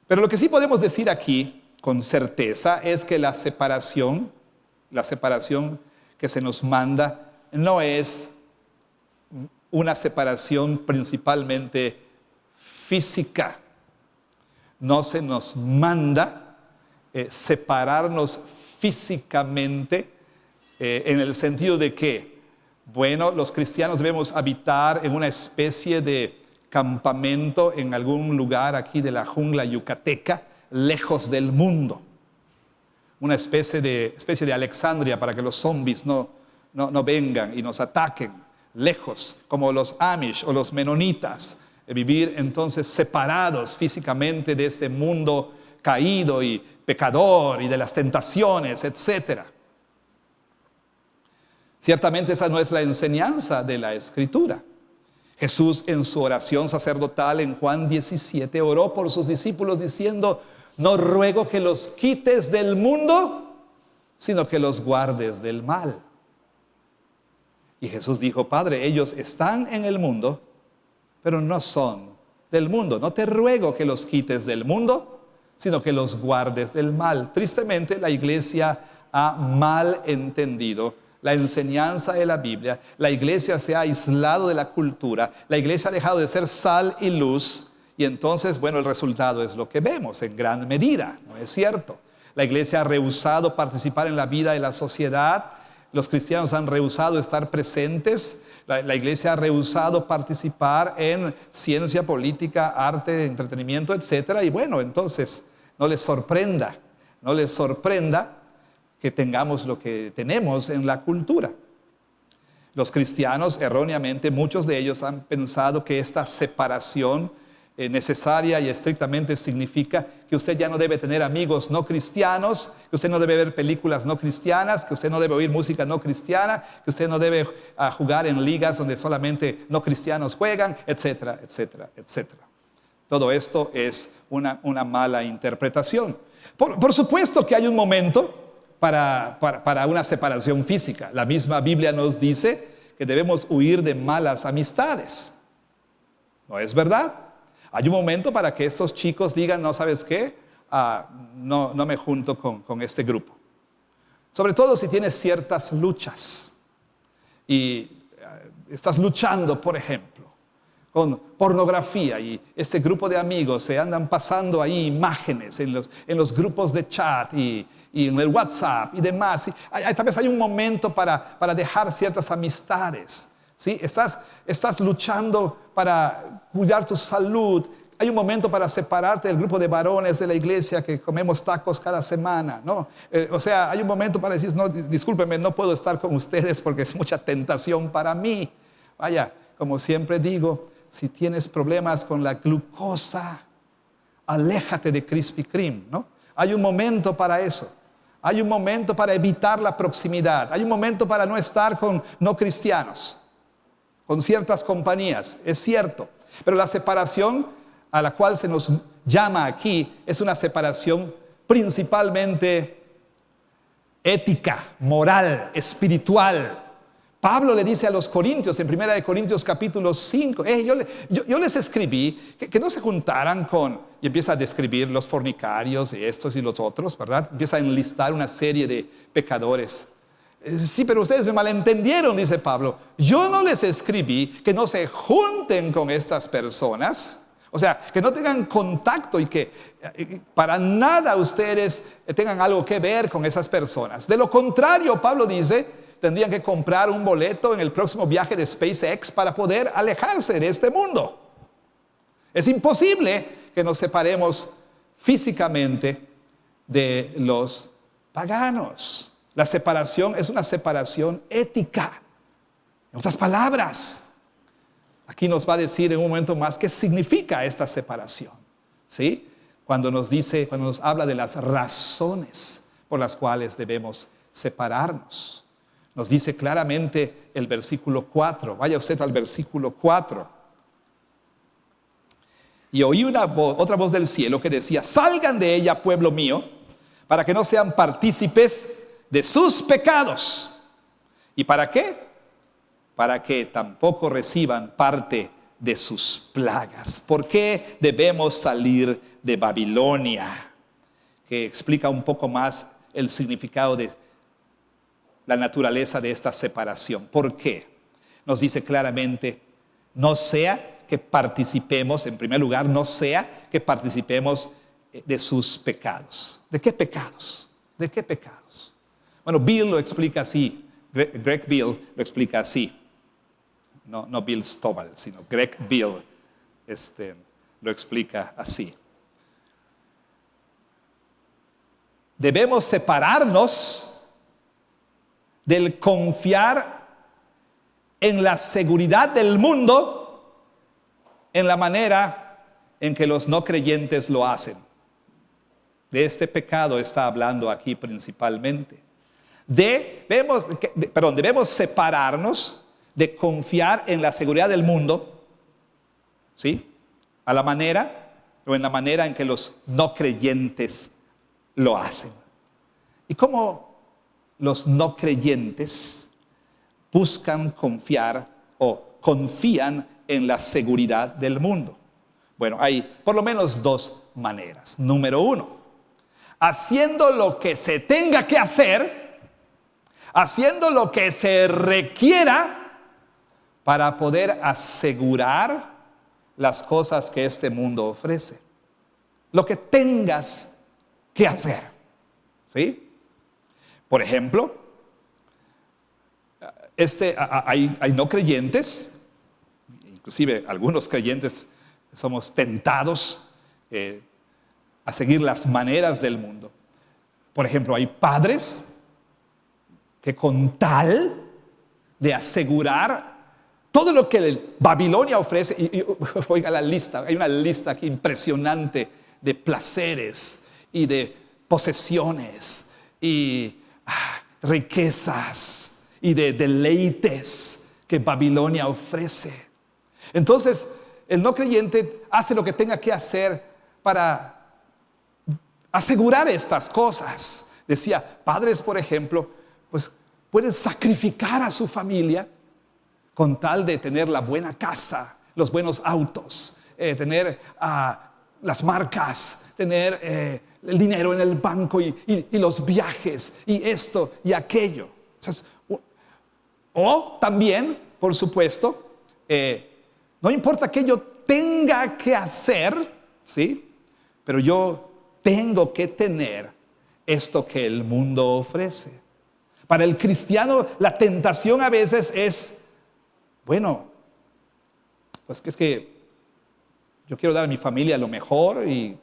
Pero lo que sí podemos decir aquí con certeza es que la separación que se nos manda no es una separación principalmente física. No se nos manda separarnos físicamente en el sentido de que, bueno, los cristianos debemos habitar en una especie de campamento en algún lugar aquí de la jungla yucateca, lejos del mundo. Una especie de Alexandria para que los zombies no vengan y nos ataquen. Lejos, como los Amish o los menonitas, vivir entonces separados físicamente de este mundo caído y pecador y de las tentaciones, etc. Ciertamente esa no es la enseñanza de la Escritura. Jesús en su oración sacerdotal en Juan 17 oró por sus discípulos diciendo: no ruego que los quites del mundo, sino que los guardes del mal. Y Jesús dijo: Padre, ellos están en el mundo, pero no son del mundo. No te ruego que los quites del mundo, sino que los guardes del mal. Tristemente, la iglesia ha mal entendido la enseñanza de la Biblia. La iglesia se ha aislado de la cultura. La iglesia ha dejado de ser sal y luz. Y entonces, bueno, el resultado es lo que vemos en gran medida, ¿no es cierto? La iglesia ha rehusado participar en la vida de la sociedad. Los cristianos han rehusado estar presentes. La iglesia ha rehusado participar en ciencia, política, arte, entretenimiento, etc. Y bueno, entonces no les sorprenda que tengamos lo que tenemos en la cultura. Los cristianos, erróneamente, muchos de ellos han pensado que esta separación necesaria y estrictamente significa que usted ya no debe tener amigos no cristianos, que usted no debe ver películas no cristianas, que usted no debe oír música no cristiana, que usted no debe jugar en ligas donde solamente no cristianos juegan, etcétera, etcétera, etcétera. Todo esto es una mala interpretación. Por supuesto que hay un momento para una separación física. La misma Biblia nos dice que debemos huir de malas amistades. ¿No es verdad? Hay un momento para que estos chicos digan: no, ¿sabes qué? No me junto con este grupo. Sobre todo si tienes ciertas luchas y estás luchando, por ejemplo, con pornografía y este grupo de amigos se andan pasando ahí imágenes en los grupos de chat y en el WhatsApp y demás. Tal vez hay un momento para dejar ciertas amistades. ¿Sí? Estás luchando para cuidar tu salud. Hay un momento para separarte del grupo de varones de la iglesia que comemos tacos cada semana, ¿no? Hay un momento para decir: no, discúlpenme, no puedo estar con ustedes porque es mucha tentación para mí. Vaya, como siempre digo, si tienes problemas con la glucosa, aléjate de Krispy Kreme, ¿no? Hay un momento para eso. Hay un momento para evitar la proximidad. Hay un momento para no estar con no cristianos, con ciertas compañías, es cierto. Pero la separación a la cual se nos llama aquí es una separación principalmente ética, moral, espiritual. Pablo le dice a los corintios en 1 Corintios capítulo 5, yo les escribí que no se juntaran y empieza a describir los fornicarios y estos y los otros, ¿verdad? Empieza a enlistar una serie de pecadores. Sí, pero ustedes me malentendieron, dice Pablo. Yo no les escribí que no se junten con estas personas, o sea, que no tengan contacto y que para nada ustedes tengan algo que ver con esas personas. De lo contrario, Pablo dice, tendrían que comprar un boleto en el próximo viaje de SpaceX para poder alejarse de este mundo. Es imposible que nos separemos físicamente de los paganos. La separación es una separación ética. En otras palabras, aquí nos va a decir en un momento más qué significa esta separación, ¿sí? Cuando nos habla de las razones por las cuales debemos separarnos. Nos dice claramente el versículo 4. Vaya usted al versículo 4. Y oí otra voz del cielo que decía: salgan de ella, pueblo mío, para que no sean partícipes de sus pecados. ¿Y para qué? Para que tampoco reciban parte de sus plagas. ¿Por qué debemos salir de Babilonia? Que explica un poco más el significado de la naturaleza de esta separación. ¿Por qué? Nos dice claramente: no sea que participemos, en primer lugar, no sea que participemos de sus pecados. ¿De qué pecados? ¿De qué pecados? Bueno, Bill lo explica así. Greg Bill lo explica así. No Bill Stovall, sino Greg Bill lo explica así. Debemos separarnos del confiar en la seguridad del mundo en la manera en que los no creyentes lo hacen. De este pecado está hablando aquí principalmente. Debemos separarnos de confiar en la seguridad del mundo, ¿sí? En la manera en que los no creyentes lo hacen. ¿Y cómo los no creyentes buscan confiar o confían en la seguridad del mundo? Bueno, hay por lo menos dos maneras. Número uno, haciendo lo que se tenga que hacer, haciendo lo que se requiera para poder asegurar las cosas que este mundo ofrece. Lo que tengas que hacer, ¿sí? Por ejemplo, hay no creyentes, inclusive algunos creyentes somos tentados a seguir las maneras del mundo. Por ejemplo, hay padres que con tal de asegurar todo lo que Babilonia ofrece, y oiga la lista, hay una lista aquí impresionante de placeres y de posesiones y riquezas y de deleites que Babilonia ofrece. Entonces, el no creyente hace lo que tenga que hacer para asegurar estas cosas. Decía, padres, por ejemplo, pues pueden sacrificar a su familia con tal de tener la buena casa, los buenos autos, tener las marcas, tener el dinero en el banco y los viajes y esto y aquello. O también, por supuesto, no importa que yo tenga que hacer, ¿sí? Pero yo tengo que tener esto que el mundo ofrece. Para el cristiano, la tentación a veces es, bueno, pues que es que yo quiero dar a mi familia lo mejor y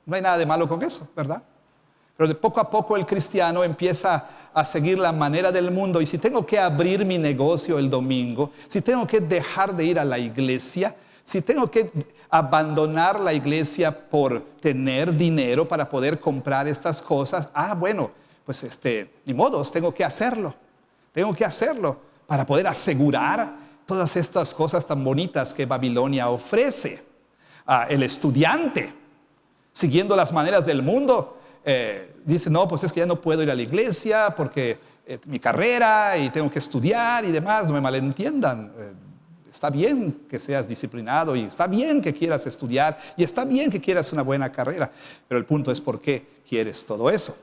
no hay nada de malo con eso, ¿verdad? Pero de poco a poco el cristiano empieza a seguir la manera del mundo. Y si tengo que abrir mi negocio el domingo, si tengo que dejar de ir a la iglesia, si tengo que abandonar la iglesia por tener dinero para poder comprar estas cosas, bueno, pues ni modos, tengo que hacerlo. Tengo que hacerlo para poder asegurar todas estas cosas tan bonitas que Babilonia ofrece. El estudiante, siguiendo las maneras del mundo, dice, no, pues es que ya no puedo ir a la iglesia porque mi carrera y tengo que estudiar y demás. No me malentiendan, está bien que seas disciplinado y está bien que quieras estudiar y está bien que quieras una buena carrera, pero el punto es por qué quieres todo eso.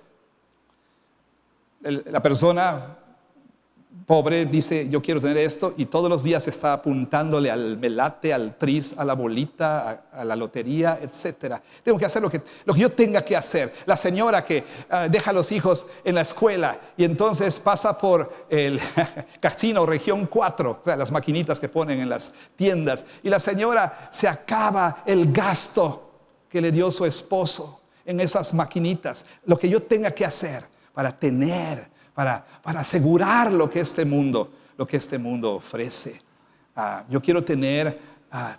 La persona pobre dice, yo quiero tener esto, y todos los días está apuntándole al melate, al tris, a la bolita, a la lotería, etcétera. Tengo que hacer lo que yo tenga que hacer. La señora que deja a los hijos en la escuela y entonces pasa por el casino región 4, o sea, las maquinitas que ponen en las tiendas, y la señora se acaba el gasto que le dio su esposo en esas maquinitas. Lo que yo tenga que hacer para tener, para asegurar lo que este mundo ofrece. Yo quiero tener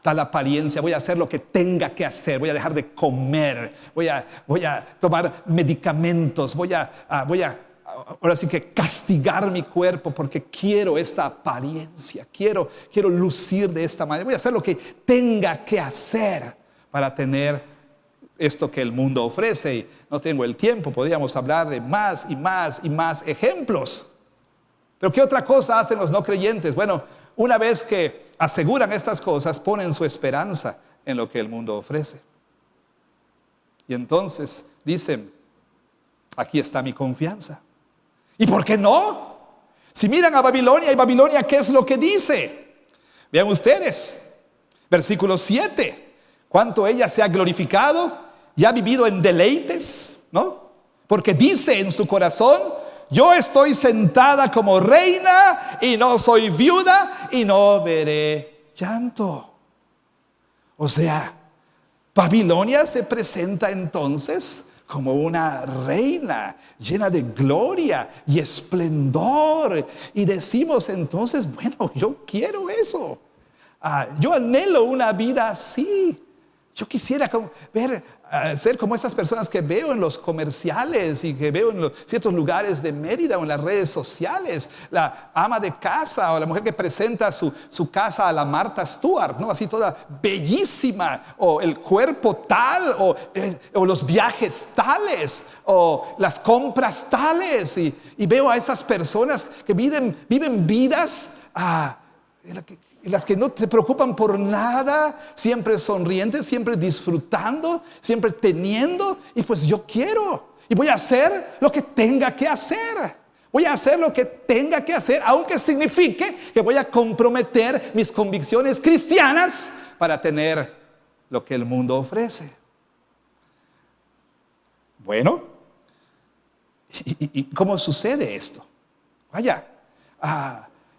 tal apariencia, voy a hacer lo que tenga que hacer, voy a dejar de comer, voy a tomar medicamentos, voy a ahora sí que castigar mi cuerpo porque quiero esta apariencia, quiero lucir de esta manera, voy a hacer lo que tenga que hacer para tener esto que el mundo ofrece. Y no tengo el tiempo, podríamos hablar de más y más y más ejemplos. Pero ¿qué otra cosa hacen los no creyentes? Bueno, una vez que aseguran estas cosas, ponen su esperanza en lo que el mundo ofrece. Y entonces dicen, aquí está mi confianza. ¿Y por qué no? Si miran a Babilonia, y Babilonia, ¿qué es lo que dice? Vean ustedes, versículo 7. Cuánto ella se ha glorificado y ha vivido en deleites, ¿no? Porque dice en su corazón, yo estoy sentada como reina y no soy viuda y no veré llanto. O sea, Babilonia se presenta entonces como una reina llena de gloria y esplendor. Y decimos entonces, bueno, yo quiero eso. Yo anhelo una vida así. Yo quisiera ser como esas personas que veo en los comerciales y que veo en ciertos lugares de Mérida o en las redes sociales. La ama de casa o la mujer que presenta su casa a la Martha Stewart, ¿no? Así toda bellísima, o el cuerpo tal, o los viajes tales, o las compras tales. Y veo a esas personas que viven vidas en las que no se preocupan por nada, siempre sonrientes, siempre disfrutando, siempre teniendo. Y pues yo quiero, y voy a hacer lo que tenga que hacer. Voy a hacer lo que tenga que hacer, aunque signifique que voy a comprometer mis convicciones cristianas para tener lo que el mundo ofrece. Bueno, ¿y cómo sucede esto? Vaya,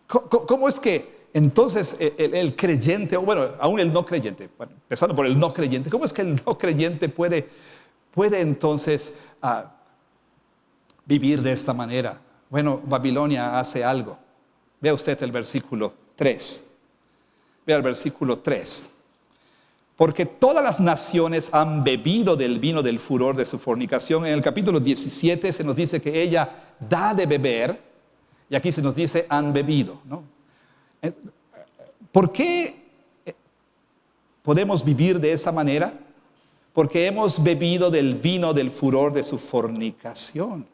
¿cómo es que entonces el creyente, o bueno, aún el no creyente, bueno, empezando por el no creyente, cómo es que el no creyente puede entonces vivir de esta manera? Bueno, Babilonia hace algo. Vea usted el versículo 3. Vea el versículo 3. Porque todas las naciones han bebido del vino del furor de su fornicación. En el capítulo 17 se nos dice que ella da de beber, y aquí se nos dice han bebido, ¿no? ¿Por qué podemos vivir de esa manera? Porque hemos bebido del vino del furor de su fornicación.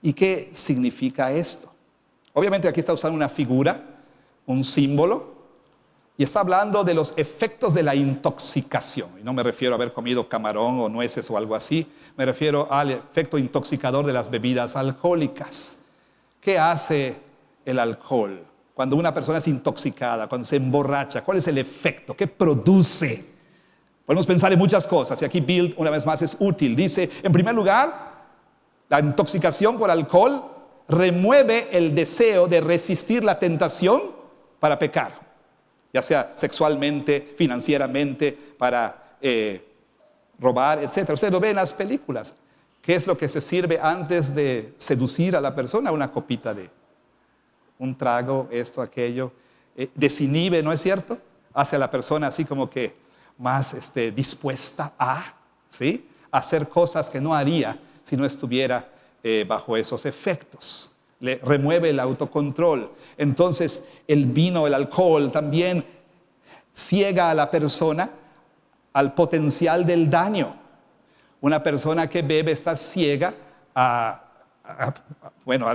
¿Y qué significa esto? Obviamente aquí está usando una figura, un símbolo, y está hablando de los efectos de la intoxicación. Y no me refiero a haber comido camarón o nueces o algo así, me refiero al efecto intoxicador de las bebidas alcohólicas. ¿Qué hace el alcohol? Cuando una persona es intoxicada, cuando se emborracha, ¿cuál es el efecto? ¿Qué produce? Podemos pensar en muchas cosas, y aquí Bill una vez más es útil. Dice, en primer lugar, la intoxicación por alcohol remueve el deseo de resistir la tentación para pecar, ya sea sexualmente, financieramente, para robar, etc. Usted lo ve en las películas. ¿Qué es lo que se sirve antes de seducir a la persona? Una copita de un trago, esto, aquello, desinhibe, ¿no es cierto? Hace a la persona así como que más dispuesta a hacer cosas que no haría si no estuviera bajo esos efectos. Le remueve el autocontrol. Entonces el vino, el alcohol también ciega a la persona al potencial del daño. Una persona que bebe está ciega a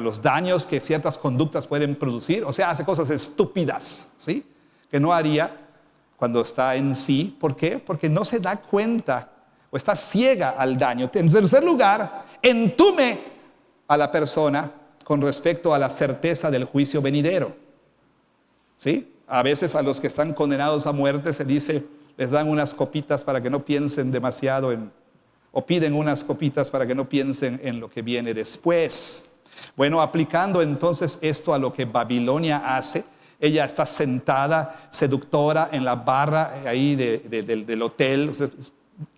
los daños que ciertas conductas pueden producir. O sea, hace cosas estúpidas, ¿sí? Que no haría cuando está en sí. ¿Por qué? Porque no se da cuenta o está ciega al daño. En tercer lugar, entume a la persona con respecto a la certeza del juicio venidero, ¿sí? A veces a los que están condenados a muerte se dice, les dan unas copitas para que no piensen demasiado o piden unas copitas para que no piensen en lo que viene después. Bueno, aplicando entonces esto a lo que Babilonia hace, ella está sentada, seductora, en la barra ahí del hotel.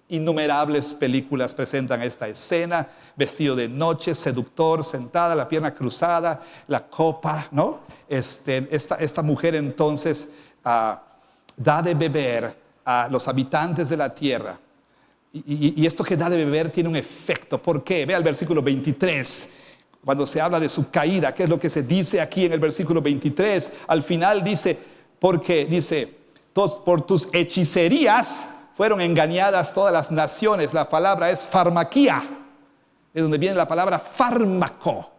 Innumerables películas presentan esta escena, vestido de noche, seductor, sentada, la pierna cruzada, la copa, ¿no? Esta mujer entonces da de beber a los habitantes de la tierra. Y esto que da de beber tiene un efecto. ¿Por qué? Vea el versículo 23. Cuando se habla de su caída, ¿qué es lo que se dice aquí en el versículo 23? Al final dice, porque dice, por tus hechicerías fueron engañadas todas las naciones. La palabra es farmaquía, de donde viene la palabra fármaco.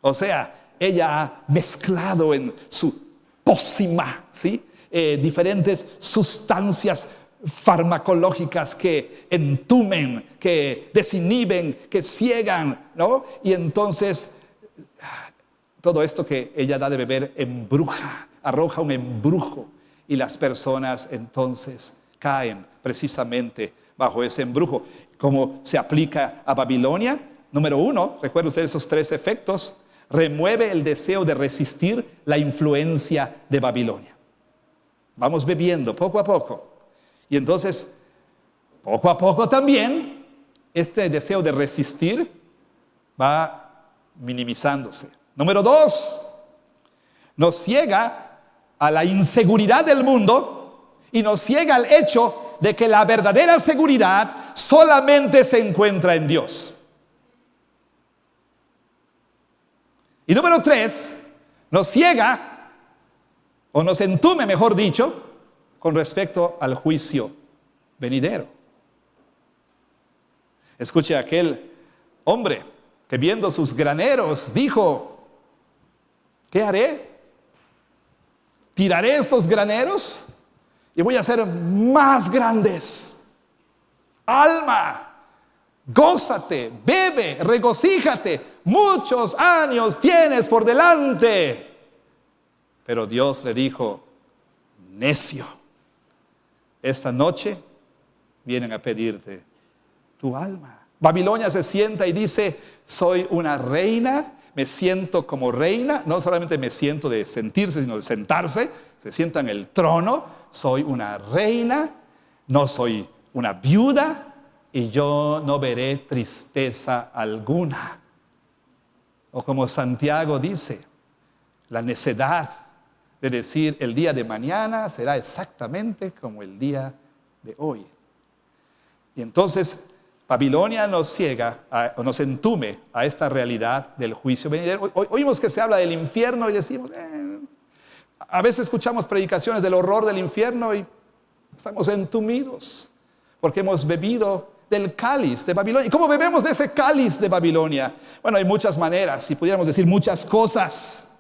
O sea, ella ha mezclado en su pócima, ¿sí? Diferentes sustancias farmacológicas que entumen, que desinhiben, que ciegan, ¿no? Y entonces todo esto que ella da de beber embruja, arroja un embrujo, y las personas entonces caen precisamente bajo ese embrujo. ¿Cómo se aplica a Babilonia? Número 1, recuerden ustedes esos 3 efectos. Remueve el deseo de resistir la influencia de Babilonia. Vamos bebiendo poco a poco. Y entonces, poco a poco también, este deseo de resistir va minimizándose. Número 2, nos ciega a la inseguridad del mundo y nos ciega al hecho de que la verdadera seguridad solamente se encuentra en Dios. Y número 3, nos ciega, o nos entume, mejor dicho, con respecto al juicio venidero. Escuche aquel hombre que viendo sus graneros dijo: ¿qué haré? ¿Tiraré estos graneros y voy a hacer más grandes? Alma, gózate, bebe, regocíjate, muchos años tienes por delante. Pero Dios le dijo: necio, esta noche vienen a pedirte tu alma. Babilonia se sienta y dice: soy una reina, me siento como reina. No solamente me siento de sentirse, sino de sentarse. Se sienta en el trono. Soy una reina, no soy una viuda, y yo no veré tristeza alguna. O como Santiago dice, la necedad de decir el día de mañana será exactamente como el día de hoy. Y entonces Babilonia nos ciega, o nos entume a esta realidad del juicio venidero. Oímos que se habla del infierno y decimos, a veces escuchamos predicaciones del horror del infierno y estamos entumidos porque hemos bebido del cáliz de Babilonia. ¿Y cómo bebemos de ese cáliz de Babilonia? Bueno, hay muchas maneras y pudiéramos decir muchas cosas.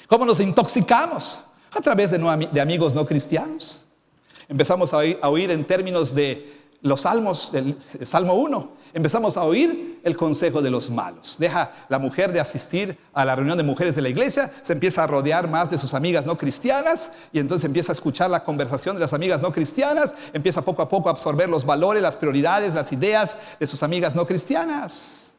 ¿Cómo nos intoxicamos? A través de amigos no cristianos. Empezamos a oír en términos de los salmos, del Salmo 1. Empezamos a oír el consejo de los malos. Deja la mujer de asistir a la reunión de mujeres de la iglesia, se empieza a rodear más de sus amigas no cristianas, y entonces empieza a escuchar la conversación de las amigas no cristianas, empieza poco a poco a absorber los valores, las prioridades, las ideas de sus amigas no cristianas.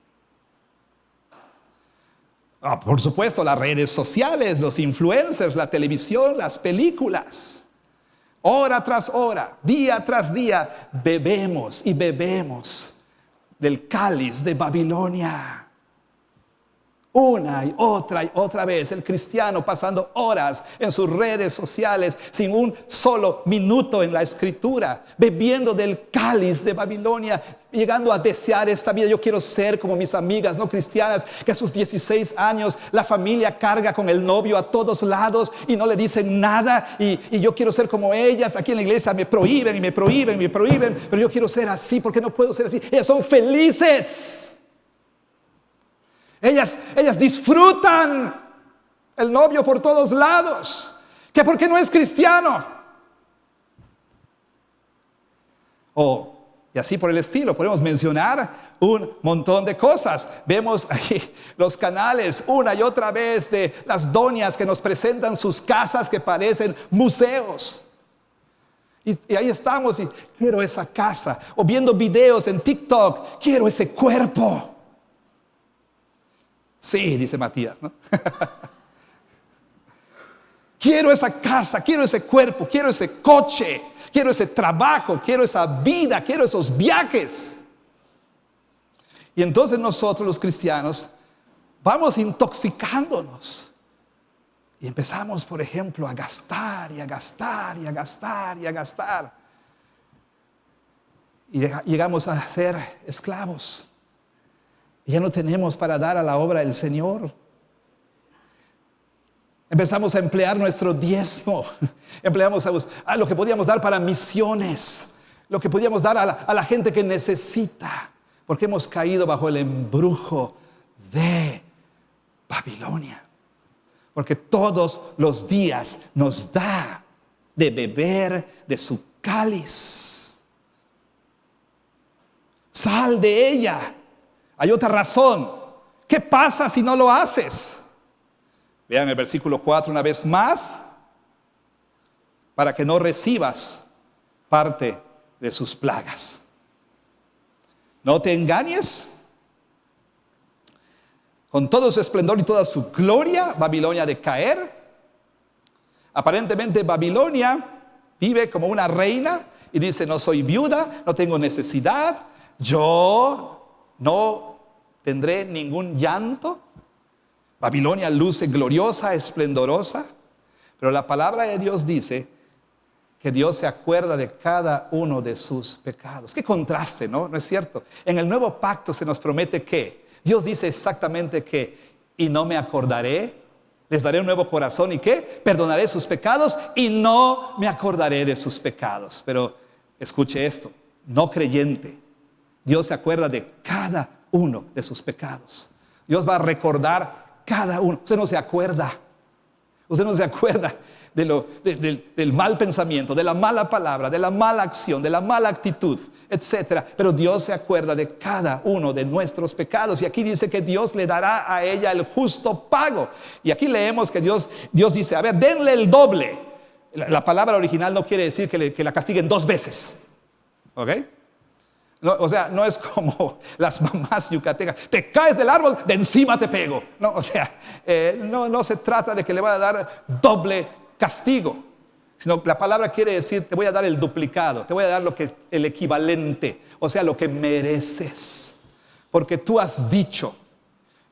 Por supuesto, las redes sociales, los influencers, la televisión, las películas. Hora tras hora, día tras día, bebemos y bebemos del cáliz de Babilonia. Una y otra vez, el cristiano pasando horas en sus redes sociales sin un solo minuto en la escritura, bebiendo del cáliz de Babilonia, llegando a desear esta vida. Yo quiero ser como mis amigas no cristianas, que a sus 16 años la familia carga con el novio a todos lados y no le dicen nada, y yo quiero ser como ellas. Aquí en la iglesia me prohíben, pero yo quiero ser así. ¿Por qué no puedo ser así? Ellas son felices. Ellas disfrutan el novio por todos lados. ¿Que por qué no es cristiano? Y así por el estilo. Podemos mencionar un montón de cosas. Vemos ahí los canales una y otra vez de las doñas que nos presentan sus casas que parecen museos. Y ahí estamos y quiero esa casa. O viendo videos en TikTok, quiero ese cuerpo. Sí, dice Matías, ¿no? Quiero esa casa, quiero ese cuerpo, quiero ese coche, quiero ese trabajo, quiero esa vida, quiero esos viajes. Y entonces nosotros los cristianos vamos intoxicándonos. Y empezamos, por ejemplo, a gastar y a gastar y a gastar y a gastar. Y llegamos a ser esclavos. Y ya no tenemos para dar a la obra del Señor. Empezamos a emplear nuestro diezmo. Empleamos a lo que podíamos dar para misiones, lo que podíamos dar a la gente que necesita, porque hemos caído bajo el embrujo de Babilonia. Porque todos los días nos da de beber de su cáliz. Sal de ella. Hay otra razón. ¿Qué pasa si no lo haces? Vean el versículo 4 una vez más. Para que no recibas parte de sus plagas. No te engañes. Con todo su esplendor y toda su gloria, Babilonia ha de caer. Aparentemente Babilonia vive como una reina y dice: no soy viuda, no tengo necesidad, yo no tendré ningún llanto. Babilonia luce gloriosa, esplendorosa, pero la palabra de Dios dice que Dios se acuerda de cada uno de sus pecados. Qué contraste, ¿no? ¿No es cierto? En el nuevo pacto se nos promete que Dios dice exactamente que: y no me acordaré, les daré un nuevo corazón y ¿qué? Perdonaré sus pecados y no me acordaré de sus pecados. Pero escuche esto, no creyente, Dios se acuerda de cada uno de sus pecados. Dios va a recordar cada uno. Usted no se acuerda del mal pensamiento, de la mala palabra, de la mala acción, de la mala actitud, etcétera. Pero Dios se acuerda de cada uno de nuestros pecados. Y aquí dice que Dios le dará a ella el justo pago. Y aquí leemos que Dios dice: a ver, denle el doble. La palabra original no quiere decir que la castiguen 2 veces. ¿Ok? No, o sea, no es como las mamás yucatecas: te caes del árbol, de encima te pego. No, o sea, no se trata de que le va a dar doble castigo, sino la palabra quiere decir: te voy a dar el duplicado, te voy a dar el equivalente, o sea, lo que mereces, porque tú has dicho: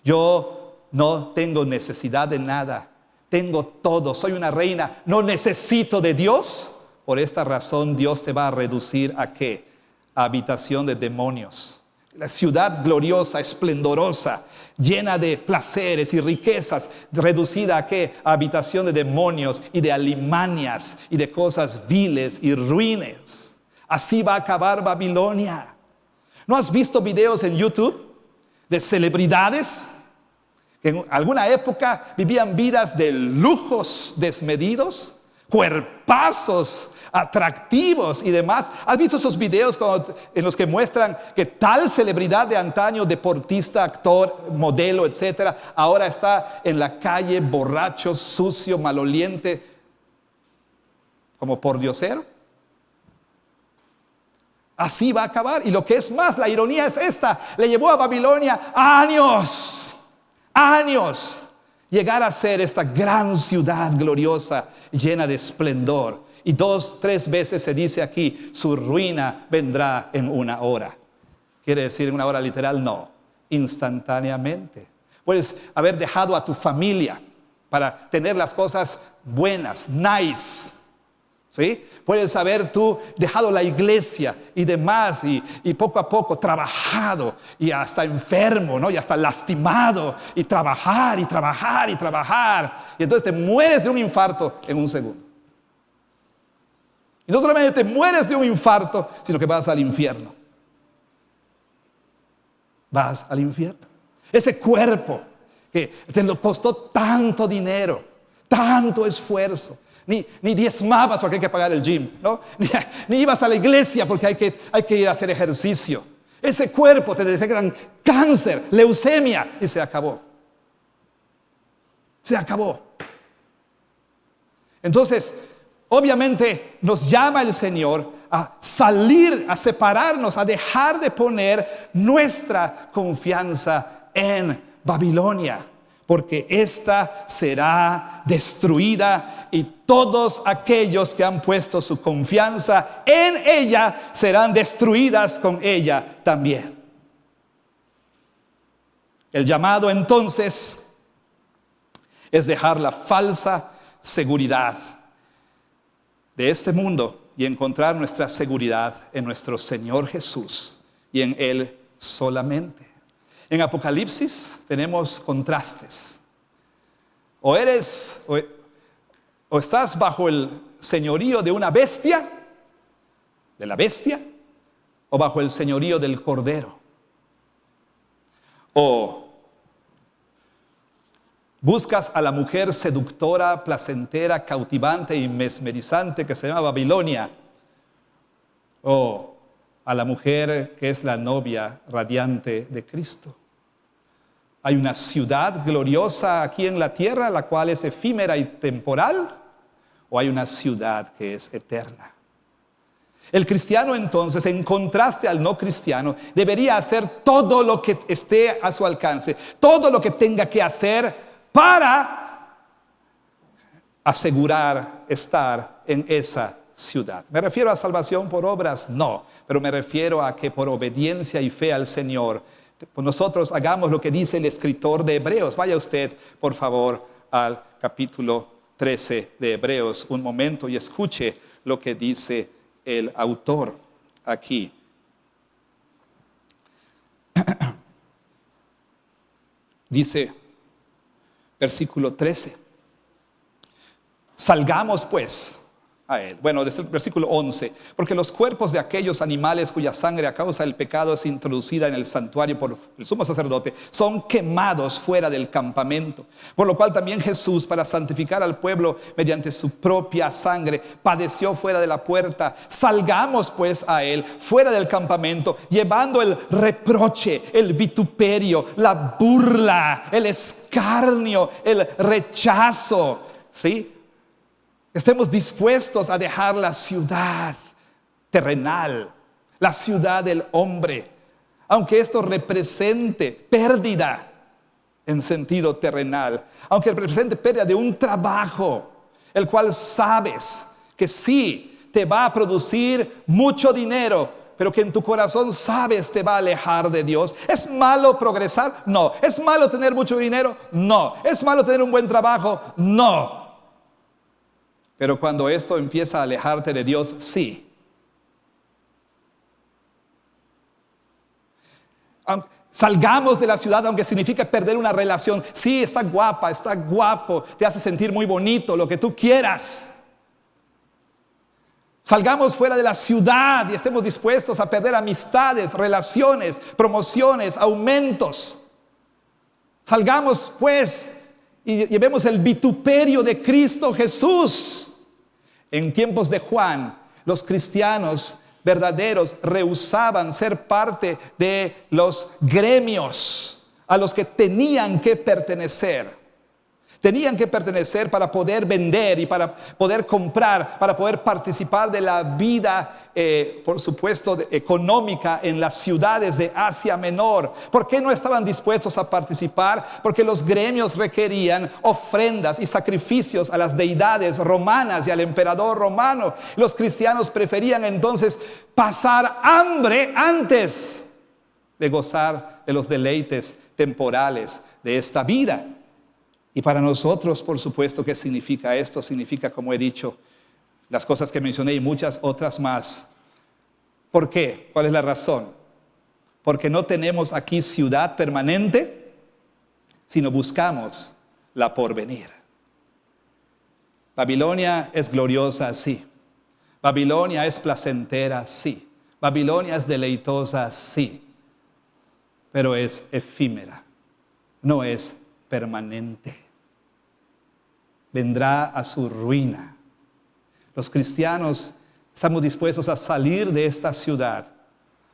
yo no tengo necesidad de nada, tengo todo, soy una reina, no necesito de Dios. Por esta razón Dios te va a reducir ¿a qué? A habitación de demonios. La ciudad gloriosa, esplendorosa, llena de placeres y riquezas, reducida ¿a qué? A habitación de demonios y de alimañas y de cosas viles y ruines. Así va a acabar Babilonia. ¿No has visto videos en YouTube de celebridades que en alguna época vivían vidas de lujos desmedidos, cuerpazos atractivos y demás? ¿Has visto esos videos en los que muestran que tal celebridad de antaño, deportista, actor, modelo, etcétera, ahora está en la calle borracho, sucio, maloliente, como pordiosero? Así va a acabar. Y lo que es más, la ironía es esta: le llevó a Babilonia años llegar a ser esta gran ciudad gloriosa, llena de esplendor. Y 2, 3 veces se dice aquí: su ruina vendrá en una hora. ¿Quiere decir en una hora literal? No, instantáneamente. Puedes haber dejado a tu familia para tener las cosas buenas, nice, ¿sí? Puedes haber tú dejado la iglesia y demás, y poco a poco trabajado, y hasta enfermo, ¿no? Y hasta lastimado, y trabajar, y trabajar, y trabajar. Y entonces te mueres de un infarto en un segundo. Y no solamente te mueres de un infarto, sino que vas al infierno. Vas al infierno. Ese cuerpo que te lo costó tanto dinero, tanto esfuerzo. Ni diezmabas porque hay que pagar el gym, ¿no? Ni ibas a la iglesia porque hay que ir a hacer ejercicio. Ese cuerpo te detectan cáncer, leucemia, y se acabó. Se acabó. Entonces, obviamente nos llama el Señor a salir, a separarnos, a dejar de poner nuestra confianza en Babilonia, porque esta será destruida y todos aquellos que han puesto su confianza en ella serán destruidas con ella también. El llamado entonces es dejar la falsa seguridad de este mundo y encontrar nuestra seguridad en nuestro Señor Jesús y en Él solamente. En Apocalipsis tenemos contrastes. O estás bajo el señorío de una bestia, de la bestia, o bajo el señorío del Cordero. O buscas a la mujer seductora, placentera, cautivante y mesmerizante que se llama Babilonia, o a la mujer que es la novia radiante de Cristo. Hay una ciudad gloriosa aquí en la tierra, la cual es efímera y temporal, o hay una ciudad que es eterna. El cristiano entonces, en contraste al no cristiano, debería hacer todo lo que esté a su alcance, todo lo que tenga que hacer para asegurar estar en esa ciudad. ¿Me refiero a salvación por obras? No, pero me refiero a que por obediencia y fe al Señor, nosotros hagamos lo que dice el escritor de Hebreos. Vaya usted, por favor, al capítulo 13 de Hebreos un momento y escuche lo que dice el autor aquí. Dice, versículo 13, salgamos pues a él. Bueno, desde el versículo 11, porque los cuerpos de aquellos animales cuya sangre a causa del pecado es introducida en el santuario por el sumo sacerdote, son quemados fuera del campamento. Por lo cual también Jesús, para santificar al pueblo mediante su propia sangre, padeció fuera de la puerta. Salgamos pues a él, fuera del campamento, llevando el reproche, el vituperio, la burla, el escarnio, el rechazo, ¿sí? Estemos dispuestos a dejar la ciudad terrenal, la ciudad del hombre, aunque esto represente pérdida en sentido terrenal, aunque represente pérdida de un trabajo, el cual sabes que sí te va a producir mucho dinero, pero que en tu corazón sabes te va a alejar de Dios. ¿Es malo progresar? No. ¿Es malo tener mucho dinero? No. ¿Es malo tener un buen trabajo? No. Pero cuando esto empieza a alejarte de Dios, sí. Salgamos de la ciudad, aunque significa perder una relación. Sí, está guapa, está guapo, te hace sentir muy bonito, lo que tú quieras. Salgamos fuera de la ciudad y estemos dispuestos a perder amistades, relaciones, promociones, aumentos. Salgamos pues y llevemos el vituperio de Cristo Jesús. En tiempos de Juan, los cristianos verdaderos rehusaban ser parte de los gremios a los que tenían que pertenecer. Tenían que pertenecer para poder vender y para poder comprar, para poder participar de la vida, por supuesto, económica en las ciudades de Asia Menor. ¿Por qué no estaban dispuestos a participar? Porque los gremios requerían ofrendas y sacrificios a las deidades romanas y al emperador romano. Los cristianos preferían entonces pasar hambre antes de gozar de los deleites temporales de esta vida. Y para nosotros, por supuesto, ¿qué significa esto? Significa, como he dicho, las cosas que mencioné y muchas otras más. ¿Por qué? ¿Cuál es la razón? Porque no tenemos aquí ciudad permanente, sino buscamos la porvenir. Babilonia es gloriosa, sí. Babilonia es placentera, sí. Babilonia es deleitosa, sí. Pero es efímera, no es permanente. Vendrá a su ruina. Los cristianos estamos dispuestos a salir de esta ciudad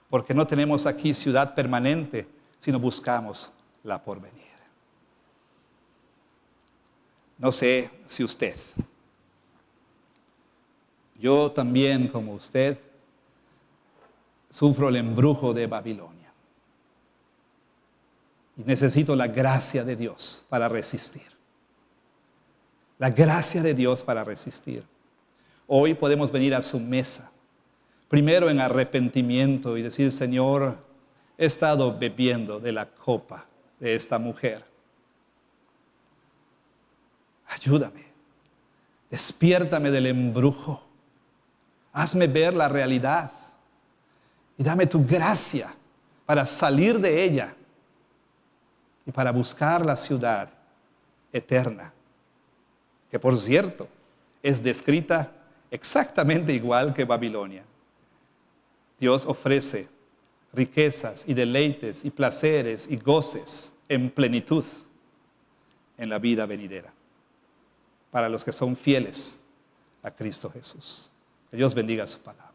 porque no tenemos aquí ciudad permanente, sino buscamos la porvenir. No sé si usted, yo también como usted, sufro el embrujo de Babilonia y necesito la gracia de Dios para resistir. La gracia de Dios para resistir. Hoy podemos venir a su mesa, primero en arrepentimiento y decir: Señor, he estado bebiendo de la copa de esta mujer. Ayúdame, despiértame del embrujo, hazme ver la realidad y dame tu gracia para salir de ella y para buscar la ciudad eterna que por cierto es descrita exactamente igual que Babilonia. Dios ofrece riquezas y deleites y placeres y goces en plenitud en la vida venidera para los que son fieles a Cristo Jesús. Que Dios bendiga su palabra.